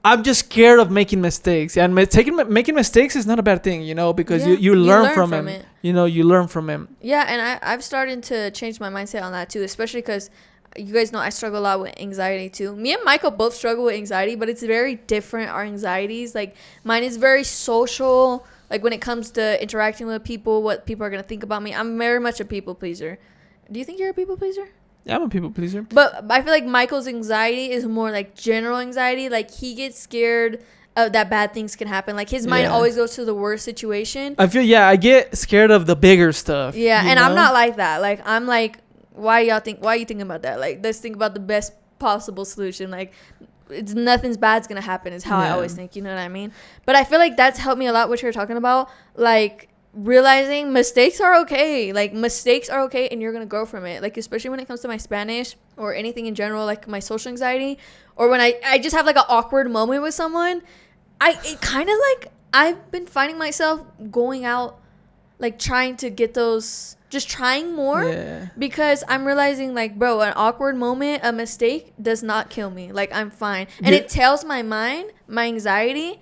I'm just scared of making mistakes, and making mistakes is not a bad thing, you know, because you learn from him. You know, you learn from him. Yeah, and I've started to change my mindset on that too, especially because you guys know I struggle a lot with anxiety too. Me and Michael both struggle with anxiety, but it's very different, our anxieties. Like, mine is very social. Like, when it comes to interacting with people, what people are going to think about me. I'm very much a people pleaser. Do you think you're a people pleaser? Yeah, I'm a people pleaser. But I feel like Michael's anxiety is more like general anxiety. Like, he gets scared that bad things can happen. Like, his mind always goes to the worst situation. I feel, I get scared of the bigger stuff. Yeah, and I'm not like that. Like, I'm like, why are you thinking about that? Like, let's think about the best possible solution. Like, it's nothing's bad's gonna happen is how I always think, you know what I mean? But I feel like that's helped me a lot, what you're talking about. Like, realizing mistakes are okay. Like, mistakes are okay, and you're gonna grow from it. Like, especially when it comes to my Spanish or anything in general, like my social anxiety, or when I just have like an awkward moment with someone. It kind of like, I've been finding myself going out, like, trying to get those, just trying more, because I'm realizing, like, bro, an awkward moment, a mistake does not kill me. Like, I'm fine. And it tells my mind, my anxiety,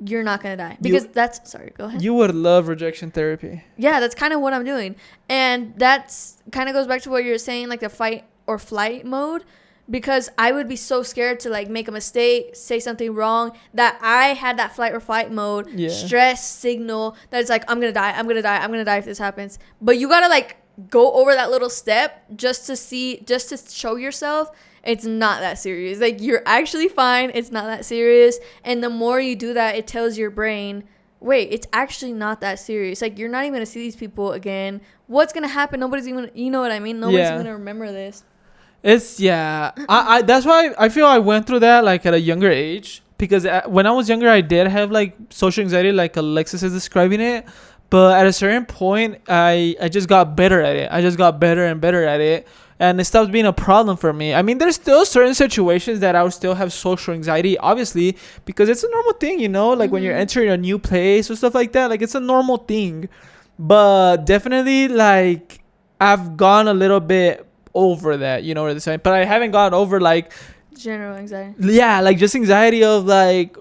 you're not gonna die. Because sorry, go ahead. You would love rejection therapy. Yeah, that's kind of what I'm doing. And that's kind of goes back to what you're saying, like the fight or flight mode. Because I would be so scared to, like, make a mistake, say something wrong, that I had that flight or fight mode, stress signal that it's like, I'm going to die if this happens. But you got to, like, go over that little step just to show yourself it's not that serious. Like, you're actually fine. It's not that serious. And the more you do that, it tells your brain, wait, it's actually not that serious. Like, you're not even going to see these people again. What's going to happen? Nobody's even, you know what I mean? Nobody's going to remember this. It's I that's why I feel I went through that, like, at a younger age, because when I was younger I did have, like, social anxiety, like Alexis is describing it, but at a certain point I just got better at it. I just got better and better at it, and it stopped being a problem for me. I mean, there's still certain situations that I would still have social anxiety, obviously, because it's a normal thing, you know, like when you're entering a new place or stuff like that, like, it's a normal thing. But definitely, like, I've gone a little bit over that, you know what I'm saying? But I haven't gotten over, like, general anxiety. Yeah, like, just anxiety of, like,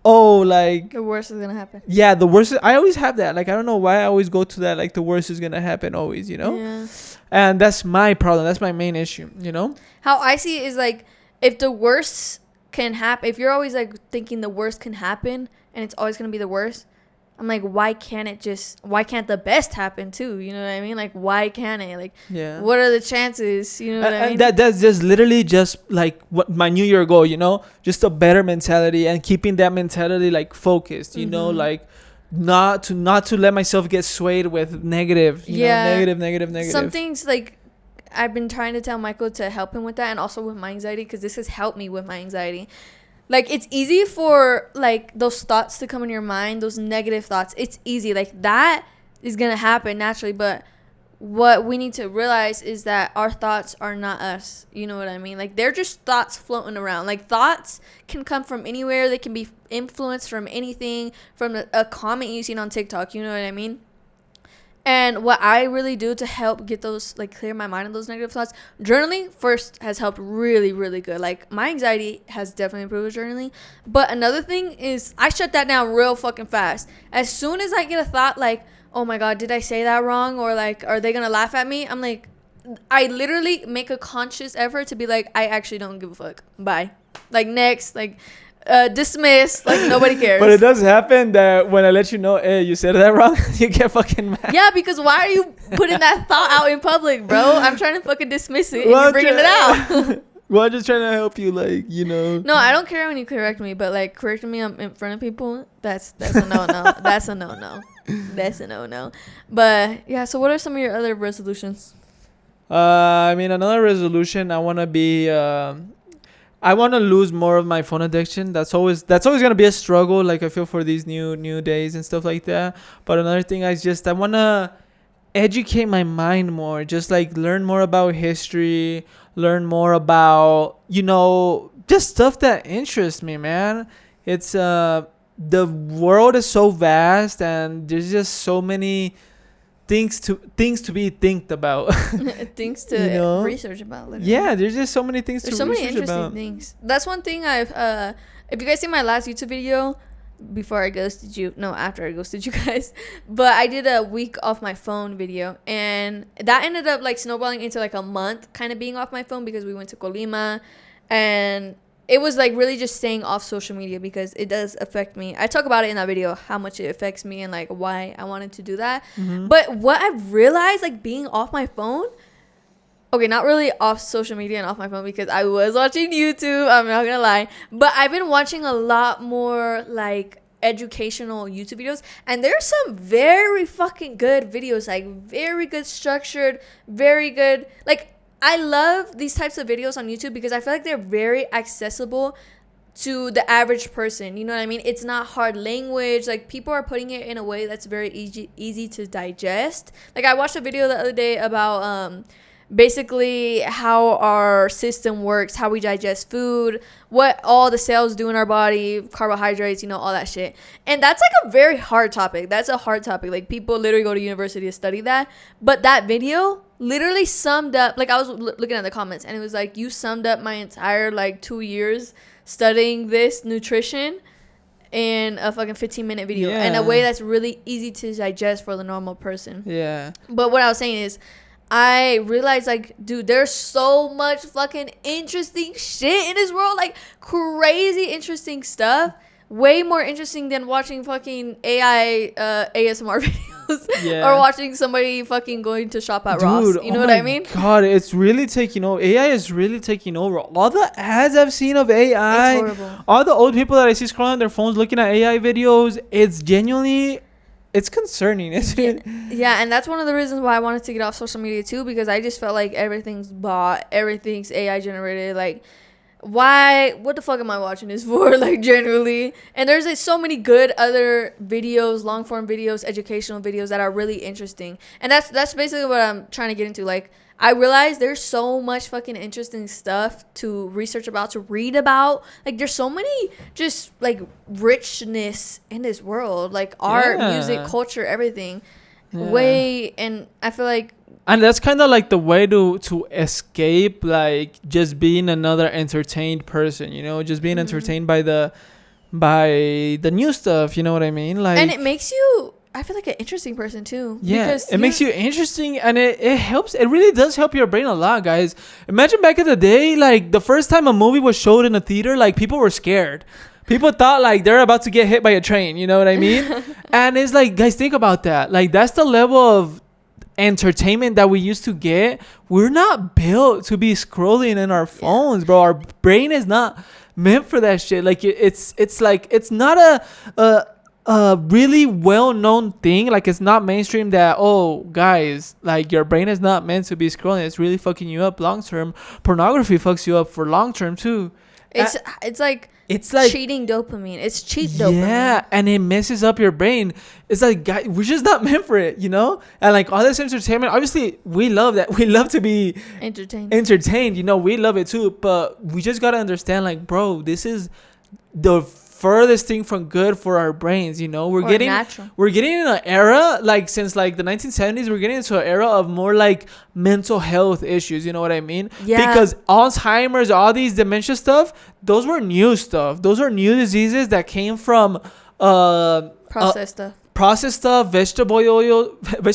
oh, like, the worst is gonna happen. Yeah, the worst. I always have that. Like, I don't know why I always go to that. Like, the worst is gonna happen always, you know? Yeah. And that's my problem. That's my main issue, you know? How I see it is, like, if the worst can happen, if you're always, like, thinking the worst can happen and it's always gonna be the worst, I'm like, why can't the best happen too? You know what I mean? Like, why can't it? Like, what are the chances? You know what I mean? That's just literally just like what my New Year goal, you know, just a better mentality and keeping that mentality, like, focused, you know, like, not to let myself get swayed with negative, you know, negative. Some things, like, I've been trying to tell Michael to help him with that, and also with my anxiety, because this has helped me with my anxiety. Like, it's easy for, like, those thoughts to come in your mind, those negative thoughts. It's easy. Like, that is going to happen naturally. But what we need to realize is that our thoughts are not us. You know what I mean? Like, they're just thoughts floating around. Like, thoughts can come from anywhere. They can be influenced from anything, from a comment you've seen on TikTok. You know what I mean? And what I really do to help get those, like, clear my mind of those negative thoughts, journaling first has helped really, really good. Like, my anxiety has definitely improved with journaling. But another thing is I shut that down real fucking fast. As soon as I get a thought like, oh my God, did I say that wrong? Or, like, are they going to laugh at me? I'm like, I literally make a conscious effort to be like, I actually don't give a fuck. Bye. Like, next, like, dismiss, like, nobody cares. But it does happen that when I let you know, hey, you said that wrong, you get fucking mad. Yeah, because why are you putting that thought out in public, bro? I'm trying to fucking dismiss it, and you're bringing it out. Well, I'm just trying to help you, like, you know. No, I don't care when you correct me, but, like, correcting me in front of people, that's a no-no. That's a no-no. That's a no-no. But yeah, so what are some of your other resolutions? I mean, another resolution, I want to lose more of my phone addiction. That's always gonna be a struggle. Like, I feel for these new days and stuff like that. But another thing I want to educate my mind more. Just, like, learn more about history, learn more about, you know, just stuff that interests me, man. It's the world is so vast, and there's just so many things to be think about. Things to, you know, research about. Literally. Yeah, there's just so many things to research about. There's so many interesting things. That's one thing I've if you guys see my last YouTube video, before I ghosted you. No, after I ghosted you guys. But I did a week off my phone video, and that ended up like snowballing into like a month kind of being off my phone because we went to Colima, and it was like really just staying off social media because it does affect me. I talk about it in that video, how much it affects me and like why I wanted to do that. But what I realized, like being off my phone, okay, not really off social media and off my phone because I was watching YouTube, I'm not gonna lie, but I've been watching a lot more like educational YouTube videos, and there's some very fucking good videos, like very good structured, very good, like I love these types of videos on YouTube because I feel like they're very accessible to the average person. You know what I mean? It's not hard language. Like people are putting it in a way that's very easy to digest. Like I watched a video the other day about basically how our system works, how we digest food, what all the cells do in our body, carbohydrates, you know, all that shit. And that's like a very hard topic. That's a hard topic. Like people literally go to university to study that. But that video literally summed up, like I was looking at the comments and it was like, you summed up my entire like 2 years studying this nutrition in a fucking 15-minute video in a way that's really easy to digest for the normal person. Yeah. But what I was saying is, I realized, like, dude, there's so much fucking interesting shit in this world. Like, crazy interesting stuff. Way more interesting than watching fucking AI ASMR videos. Or watching somebody fucking going to shop at Ross. You know what I mean? God, it's really taking over. AI is really taking over. All the ads I've seen of AI. It's horrible. All the old people that I see scrolling on their phones looking at AI videos. It's genuinely... It's concerning, isn't it? Yeah, and that's one of the reasons why I wanted to get off social media too, because I just felt like everything's bot, everything's AI generated. Like, what the fuck am I watching this for? Like, generally. And there's like so many good other videos, long form videos, educational videos that are really interesting. And that's basically what I'm trying to get into. Like, I realize there's so much fucking interesting stuff to research about, to read about. Like, there's so many just, like, richness in this world. Like, art, music, culture, everything. And I feel like... And that's kind of like the way to escape, like, just being another entertained person, you know? Just being entertained by the new stuff, you know what I mean? Like, and it makes you... I feel like an interesting person too. Yeah, because it makes you interesting, and it helps. It really does help your brain a lot, guys. Imagine back in the day, like the first time a movie was showed in a theater, like people were scared. People thought like they're about to get hit by a train. You know what I mean? And it's like, guys, think about that. Like that's the level of entertainment that we used to get. We're not built to be scrolling in our phones, bro. Our brain is not meant for that shit. Like it's like it's not a really well-known thing. Like it's not mainstream that, oh guys, like your brain is not meant to be scrolling. It's really fucking you up long term. Pornography fucks you up for long term too. It's like cheating dopamine. It's cheat dopamine. Yeah, and it messes up your brain. It's like, guys, we're just not meant for it, you know? And like all this entertainment, obviously we love that. We love to be entertained, you know, we love it too. But we just gotta understand, like, bro, this is the furthest thing from good for our brains, you know. We're getting in an era, like since like the 1970s, we're getting into an era of more like mental health issues, you know what I mean? Yeah. Because Alzheimer's, all these dementia stuff, those were new stuff. Those are new diseases that came from processed stuff, vegetable oils and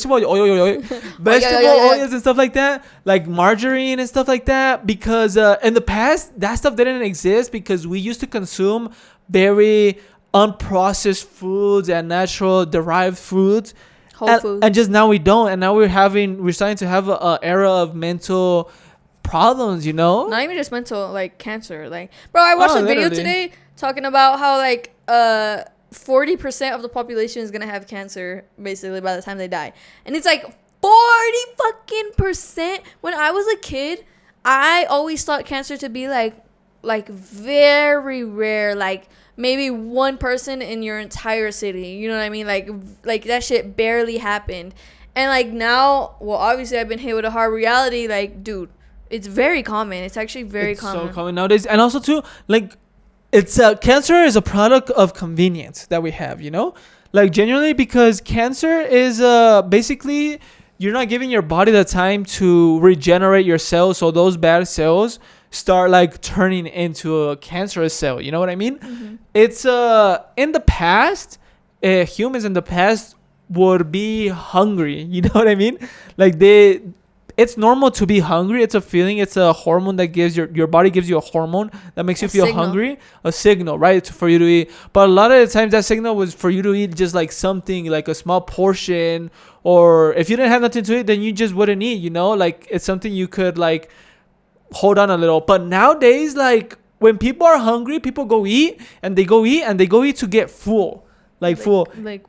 stuff like that, like margarine and stuff like that. Because in the past, that stuff didn't exist because we used to consume very unprocessed foods and natural derived foods, whole foods. And just now we don't, and now we're starting to have a era of mental problems, you know. Not even just mental, like cancer. Like, bro, I watched a video today talking about how like 40% of the population is gonna have cancer basically by the time they die, and it's like 40% When I was a kid, I always thought cancer to be like very rare, like maybe one person in your entire city, you know what I mean? Like that shit barely happened. And like now, well, obviously I've been hit with a hard reality. Like, dude, it's very common. It's actually very common. It's so common nowadays. And also too, like, it's cancer is a product of convenience that we have, you know, like genuinely, because cancer is basically you're not giving your body the time to regenerate your cells, so those bad cells start like turning into a cancerous cell, you know what I mean? it's in the past, humans in the past would be hungry. You know what I mean? Like it's normal to be hungry. It's a feeling. It's a hormone that gives your body gives you a hormone that makes you feel signal. hungry. A signal, right, for you to eat. But a lot of the times that signal was for you to eat just like something, like a small portion, or if you didn't have nothing to eat, then you just wouldn't eat. You know, like it's something you could like hold on a little. But nowadays, like when people are hungry, people go eat and they go eat and they go eat to get full, like full, like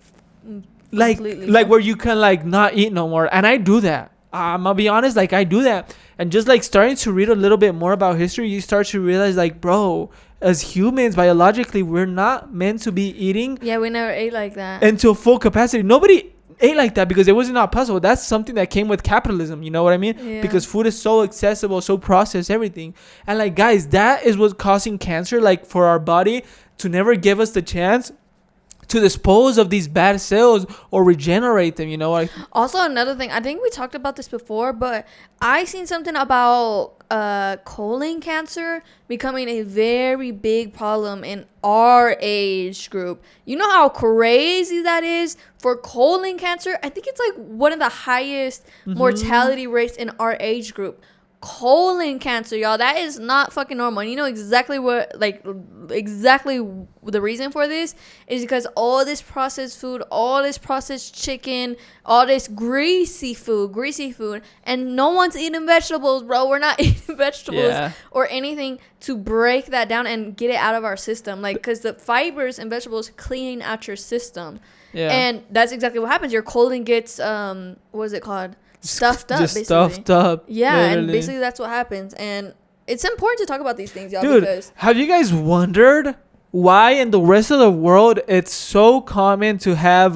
completely like full. where you can like not eat no more. And I do that. I'm gonna be honest, like I do that. And just like starting to read a little bit more about history, you start to realize like, bro, as humans, biologically, we're not meant to be eating Yeah, we never ate like that. into full capacity. Nobody ate like that because it was not possible. That's something that came with capitalism. You know what I mean? Yeah. Because food is so accessible, so processed, everything. And like, guys, that is what's causing cancer. Like for our body to never give us the chance to dispose of these bad cells or regenerate them. You know, like Also, another thing, I think we talked about this before, but I seen something about colon cancer becoming a very big problem in our age group. You know how crazy that is for colon cancer? I think it's like one of the highest mortality rates in our age group. Colon cancer, y'all, that is not fucking normal. And you know exactly exactly the reason for this is because all this processed food, all this processed chicken, all this greasy food, and no one's eating vegetables, bro. We're not eating vegetables or anything to break that down and get it out of our system, like, because the fibers and vegetables clean out your system. And that's exactly what happens. Your colon gets what is it called, stuffed up, just basically. stuffed up. Yeah, literally. and basically that's what happens. And it's important to talk about these things, y'all, Dude, because have you guys wondered why in the rest of the world it's so common to have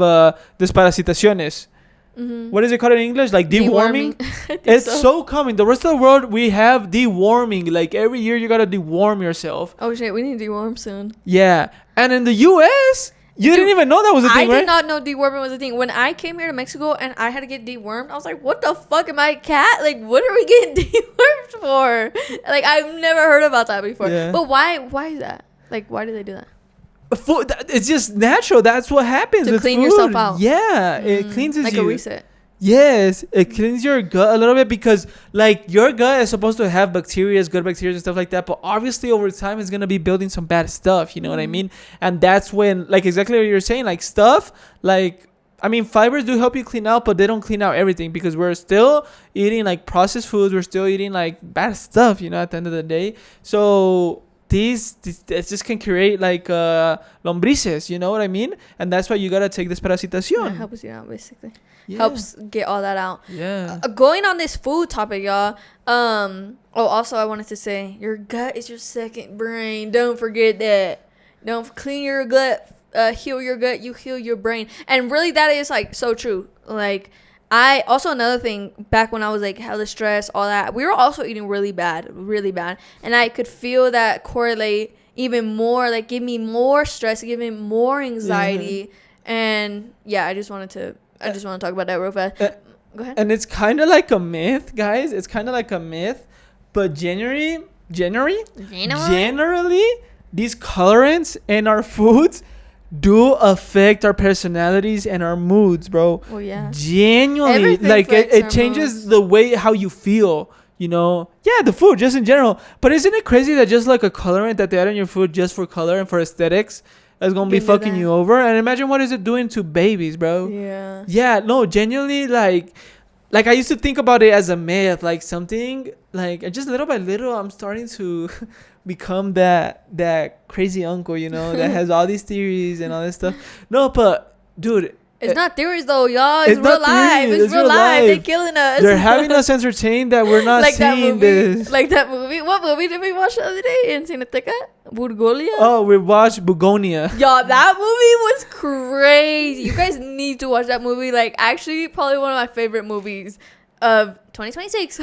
desparasitaciones? What is it called in English? Like deworming? I think It's so common. The rest of the world, we have deworming. Like every year you gotta deworm yourself. Oh shit, we need to deworm soon. Yeah. And in the US, you didn't even know that was a thing, I right? did not know deworming was a thing. When I came here to Mexico and I had to get dewormed, I was like, what the fuck, am I a cat? Like, what are we getting dewormed for? Like, I've never heard about that before. Yeah. But why is that? Like, why do they do that? Food, it's just natural. That's what happens To with clean food. yourself out. Yeah, it cleanses like you. a reset. Yes, it cleans your gut a little bit because like your gut is supposed to have bacteria, good bacteria and stuff like that. But obviously over time it's gonna be building some bad stuff. You know what I mean? And that's when, like, exactly what you're saying, like stuff like, I mean, fibers do help you clean out, but they don't clean out everything because we're still eating like processed foods. We're still eating like bad stuff, you know, at the end of the day. So these it just can create like lombrices, you know what I mean? And that's why you gotta take this That desparasitación. helps you out, basically. Yeah. Helps get all that out. Yeah. Going on this food topic, y'all. Also, I wanted to say your gut is your second brain. Don't forget that. Don't clean your gut, heal your gut. You heal your brain, and really, that is like so true. Like, I also, another thing, back when I was like hella stressed, all that, we were also eating really bad, and I could feel that correlate even more. Like, give me more stress, give me more anxiety, and yeah, I just want to talk about that real fast. Go ahead. And it's kind of like a myth, guys. It's kind of like a myth, but generally, these colorants in our foods do affect our personalities and our moods, bro. Well, yeah. Genuinely, Everything like affects it our changes moods. the way how you feel. You know, yeah, the food just in general. But isn't it crazy that just like a colorant that they add in your food just for color and for aesthetics is gonna be Can do fucking that. you over? And imagine what is it doing to babies, bro? Yeah. Yeah, no, genuinely, like I used to think about it as a myth, like something, like, and just little by little, I'm starting to become that crazy uncle, you know, that has all these theories and all this stuff. No, but dude, It's not theories though, y'all. It's It's real not life. theories, It's real life. They life. killing us. they're having us entertained that we're not like that seeing movie. this. Like that movie. What movie did we watch the other day in Cineteca? Burgolia. Oh, we watched Bugonia. Y'all, that movie was crazy. You guys need to watch that movie. Like, actually, probably one of my favorite movies of 2026.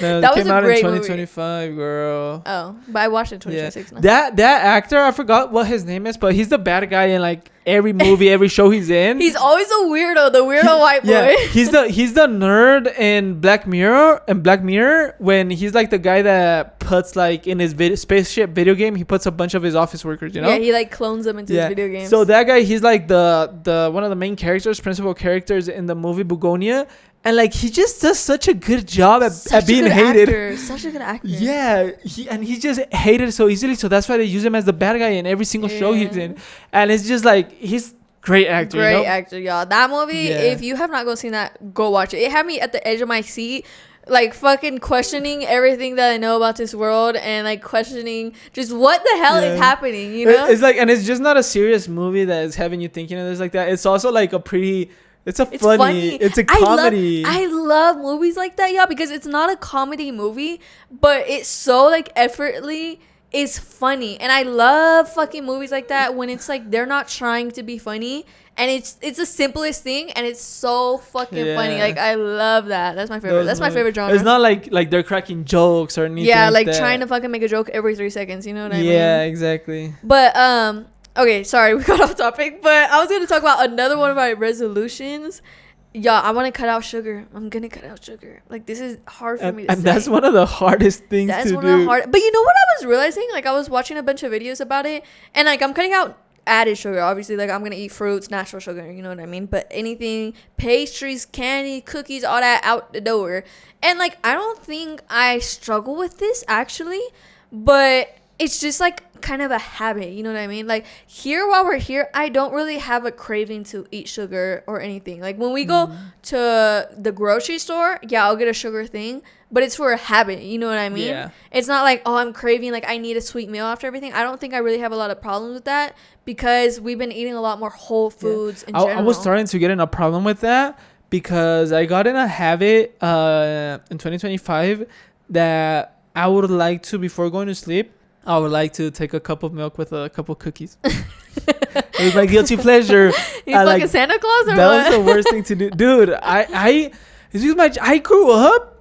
No, That it was came a out in great movie. 2025, girl. Oh, but I watched it in Yeah. 2026 now. That actor, I forgot what his name is, but he's the bad guy in like every movie, every show he's in. He's always a weirdo, the weirdo white boy. Yeah, he's the nerd in Black Mirror. In Black Mirror, when he's like the guy that puts like in his spaceship video game, he puts a bunch of his office workers. You know. Yeah, he like clones them into his video games. So that guy, he's like the one of the main characters, principal characters in the movie Bugonia, and like he just does such a good job at being hated. Such a good actor. Yeah, he's just hated so easily. So that's why they use him as the bad guy in every single show he's in, and it's just like he's great actor. Great you know? actor, y'all. That movie, if you have not seen that, go watch it. It had me at the edge of my seat, like fucking questioning everything that I know about this world and like questioning just what the hell is happening, you know? It's like, and it's just not a serious movie that is having you thinking of this like that. It's also like it's funny. It's a comedy. I love movies like that, y'all, because it's not a comedy movie, but it's so like effortlessly is funny. And I love fucking movies like that when it's like they're not trying to be funny and it's the simplest thing and it's so fucking funny. Like I love that. That's my favorite. That's my favorite genre. It's not like they're cracking jokes or anything. Yeah, like trying to fucking make a joke every 3 seconds, you know what I mean? Yeah, exactly. But okay, sorry, we got off topic, but I was going to talk about another one of my resolutions. Yeah, I want to cut out sugar. I'm going to cut out sugar. Like, this is hard for me to say. And that's one of the hardest things to do. That's one of the hard. But you know what I was realizing? Like, I was watching a bunch of videos about it, and, like, I'm cutting out added sugar. Obviously, like, I'm going to eat fruits, natural sugar, you know what I mean? But anything, pastries, candy, cookies, all that out the door. And, like, I don't think I struggle with this, actually, but it's just, like, kind of a habit, you know what I mean? Like here, while we're here, I don't really have a craving to eat sugar or anything. Like when we go to the grocery store, yeah, I'll get a sugar thing, but it's for a habit, you know what I mean? Yeah. It's not like, oh, I'm craving, like I need a sweet meal after everything. I don't think I really have a lot of problems with that because we've been eating a lot more whole foods in general. I was starting to get in a problem with that because I got in a habit in 2025 that I would like to, before going to sleep, I would like to take a cup of milk with a couple cookies. It was my guilty pleasure. You fucking Santa Claus or that what? was the worst thing to do, dude. I grew up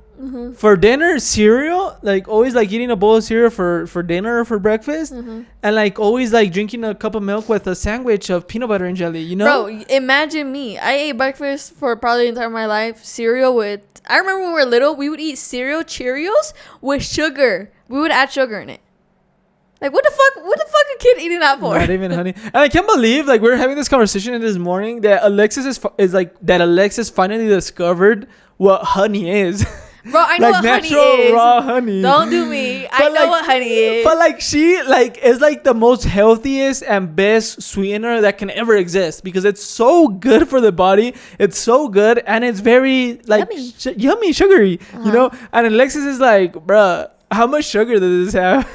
for dinner cereal, like always like eating a bowl of cereal for dinner or for breakfast, and like always like drinking a cup of milk with a sandwich of peanut butter and jelly. You know, bro, imagine me. I ate breakfast for probably the entire my life. Cereal with. I remember when we were little, we would eat cereal Cheerios with sugar. We would add sugar in it. Like, what the fuck a kid eating that for? Not even honey. And I can't believe, like, we're having this conversation this morning that Alexis finally discovered what honey is. Bro, I know like what honey natural is. raw honey. Don't do me. I know what honey is. But like she like is like the most healthiest and best sweetener that can ever exist because it's so good for the body. It's so good and it's very like yummy, sugary. You know. And Alexis is like, bruh, how much sugar does this have?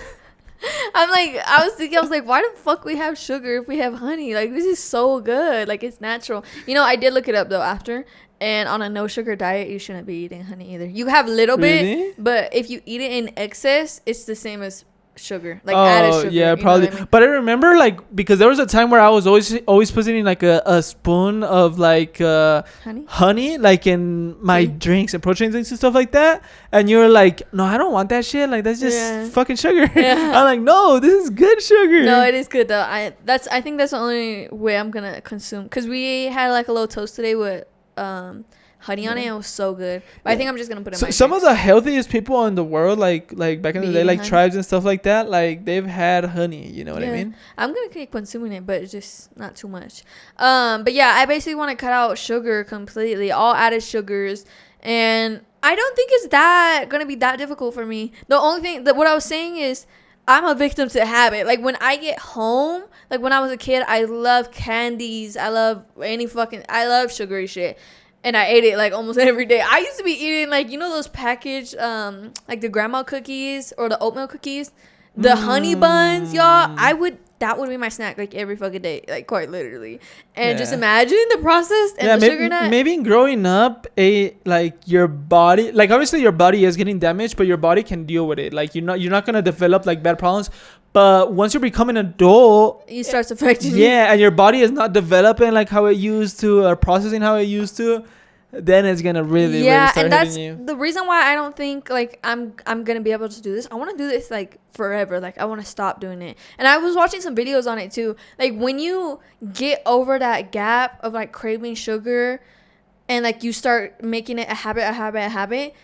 I'm like, I was like, why the fuck we have sugar if we have honey? Like, this is so good. Like, it's natural. You know, I did look it up though after. And on a no sugar diet, you shouldn't be eating honey either. You have little bit, but if you eat it in excess, it's the same as sugar, like added sugar. Yeah, probably. I mean? But I remember like because there was a time where I was always putting in like a spoon of like honey like in my drinks and protein drinks and stuff like that, and you were like, no, I don't want that shit, like that's just fucking sugar. I'm like, no, this is good sugar. No, it is good though. I think that's the only way I'm gonna consume, because we had like a little toast today with honey on it. It was so good. But I think I'm just gonna put it in my some of the healthiest people in the world, like back in the day, like honey. Tribes and stuff like that, like they've had honey, you know what I mean? I'm gonna keep consuming it, but it's just not too much. But yeah, I basically want to cut out sugar completely, all added sugars, and I don't think it's gonna be that difficult for me. The only thing that what I was saying is I'm a victim to habit. Like when I get home, like when I was a kid, I love candies. I love sugary shit. And I ate it like almost every day. I used to be eating like, you know, those packaged, like the grandma cookies or the oatmeal cookies, the honey buns, y'all. That would be my snack like every fucking day, like quite literally. And just imagine the process and the sugar nut. Maybe growing up, like your body, like obviously your body is getting damaged, but your body can deal with it. Like you're not gonna develop like bad problems. But once you become an adult, it starts affecting you. Yeah, and your body is not developing like how it used to, or processing how it used to. then it's gonna really yeah, start and that's hitting you. the reason why I don't think like I'm gonna be able to do this. I want to do this like forever. Like I want to stop doing it. And I was watching some videos on it too. Like when you get over that gap of like craving sugar, and like you start making it a habit,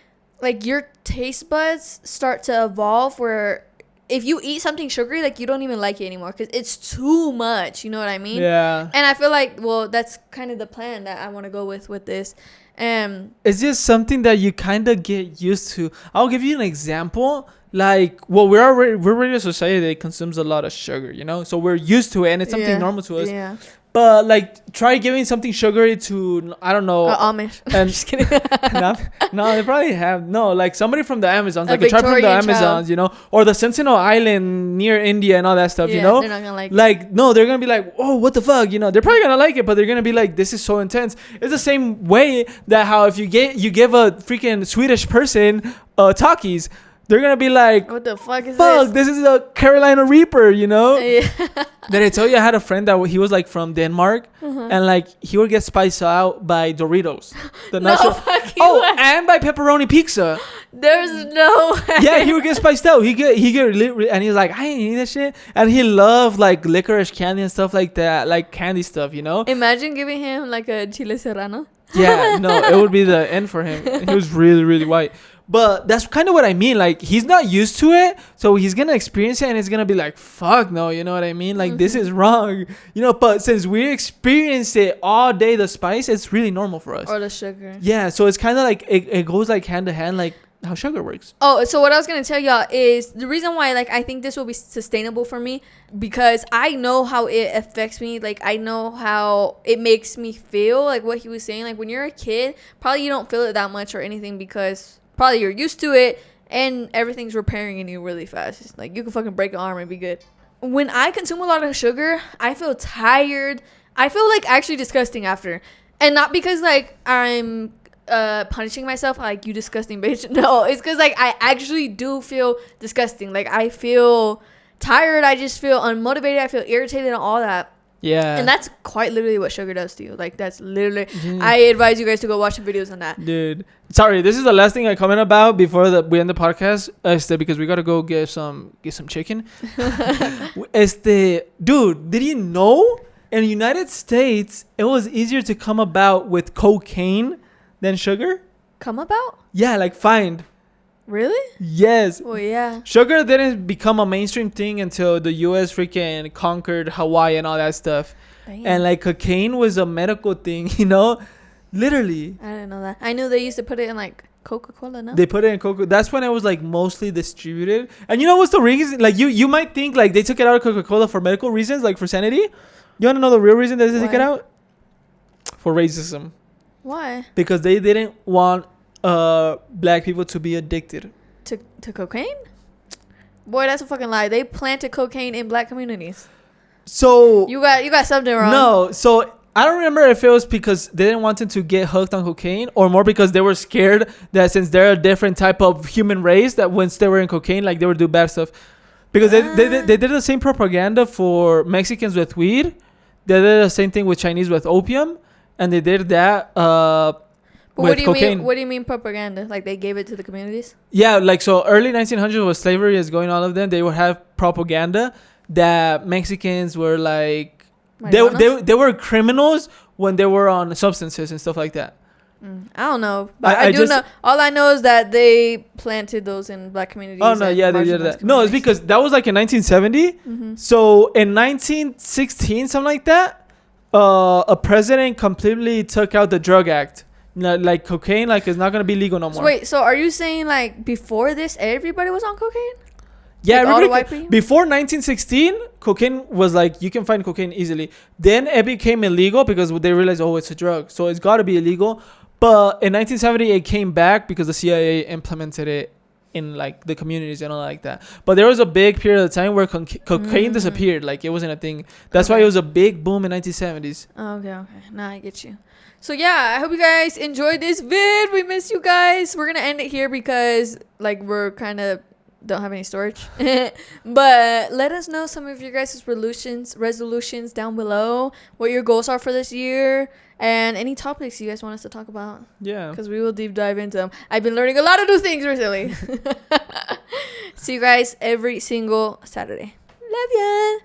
like your taste buds start to evolve where if you eat something sugary, like you don't even like it anymore because it's too much. You know what I mean? Yeah. And I feel like, well, that's kind of the plan that I want to go with this. It's just something that you kind of get used to. I'll give you an example. Like, well, we're already a society that consumes a lot of sugar, you know? So we're used to it and it's something normal to us. Yeah. But like, try giving something sugary to, I don't know. Amish. And Just kidding. no, they probably have. No, like somebody from the Amazons, like a tribe from the Victorian Amazons, child. you know? Or the Sentinel Island near India and all that stuff, Yeah, you know? they're not gonna like it. Like, no, they're gonna be like, oh, what the fuck, you know? They're probably gonna like it, but they're gonna be like, this is so intense. It's the same way that how if you give a freaking Swedish person Takis, they're gonna be like, What the fuck is fuck, this is a Carolina Reaper, you know? Yeah. Did I tell you I had a friend that he was like from Denmark, Uh-huh. and like he would get spiced out by Doritos, the No national. fucking Oh, way. and by pepperoni pizza. There's no way. Yeah, he would get spiced out. He get and he's like, I ain't eat that shit. And he loved like licorice candy and stuff like that, like candy stuff, you know? Imagine giving him like a chile serrano. Yeah, no, it would be the end for him. And he was really, really white. But that's kind of what I mean. Like, he's not used to it, so he's gonna experience it, and it's gonna be like, "Fuck no," you know what I mean? Like, this is wrong, you know. But since we experience it all day, the spice, it's really normal for us. Or the sugar. Yeah, so it's kind of like it goes like hand to hand, like how sugar works. Oh, so what I was gonna tell y'all is the reason why like I think this will be sustainable for me because I know how it affects me. Like I know how it makes me feel. Like what he was saying. Like when you're a kid, probably you don't feel it that much or anything because probably you're used to it and everything's repairing in you really fast. It's like you can fucking break an arm and be good. When I consume a lot of sugar, I feel tired. I feel like actually disgusting after, and not because like I'm punishing myself like you disgusting bitch. No, it's because like I actually do feel disgusting. Like I feel tired. I just feel unmotivated. I feel irritated and all that. Yeah. And that's quite literally what sugar does to you. Like that's literally. Yeah. I advise you guys to go watch some videos on that. Dude, sorry, this is the last thing I comment about before we end the podcast. Because we gotta go get some chicken. Dude, did you know in the United States it was easier to come about with cocaine than sugar? Come about? Yeah, like find. Really? Yes. Well, yeah. Sugar didn't become a mainstream thing until the U.S. freaking conquered Hawaii and all that stuff. Damn. And like cocaine was a medical thing, you know, literally. I didn't know that. I knew they used to put it in like Coca-Cola. No. They put it in Coca. That's when it was like mostly distributed. And you know what's the reason? Like you might think like they took it out of Coca-Cola for medical reasons, like for sanity. You want to know the real reason that they took it Why? out? For racism. Why? Because they didn't want black people to be addicted. To cocaine? Boy, that's a fucking lie. They planted cocaine in black communities. So You got something wrong. no, so I don't remember if it was because they didn't want them to get hooked on cocaine or more because they were scared that since they're a different type of human race that once they were in cocaine, like they would do bad stuff. Because they did the same propaganda for Mexicans with weed. They did the same thing with Chinese with opium. And they did that But with what do you cocaine. mean? What do you mean propaganda? Like they gave it to the communities? Yeah, like so early 1900s was slavery is going on all of them. They would have propaganda that Mexicans were like they were criminals when they were on substances and stuff like that. I don't know, but I I do just- know. All I know is that they planted those in black communities. Oh no, and yeah, they did marginalized that. No, it's communities. because that was like in 1970. Mhm. So in 1916, something like that, a president completely took out the drug act. Like cocaine, like it's not gonna be legal no more. So wait, so are you saying like before this, everybody was on cocaine? Yeah, Like all the everybody white could- people? before 1916, cocaine was like you can find cocaine easily. Then it became illegal because they realized, oh, it's a drug, so it's got to be illegal. But in 1970, it came back because the CIA implemented it in like the communities and all like that. But there was a big period of time where cocaine disappeared, like it wasn't a thing. That's why Okay. it was a big boom in 1970s. Okay. Now I get you. So yeah, I hope you guys enjoyed this vid. We miss you guys. We're gonna end it here because like we're kind of don't have any storage. But let us know some of your guys' resolutions down below. What your goals are for this year. And any topics you guys want us to talk about. Yeah. Because we will deep dive into them. I've been learning a lot of new things recently. See you guys every single Saturday. Love ya.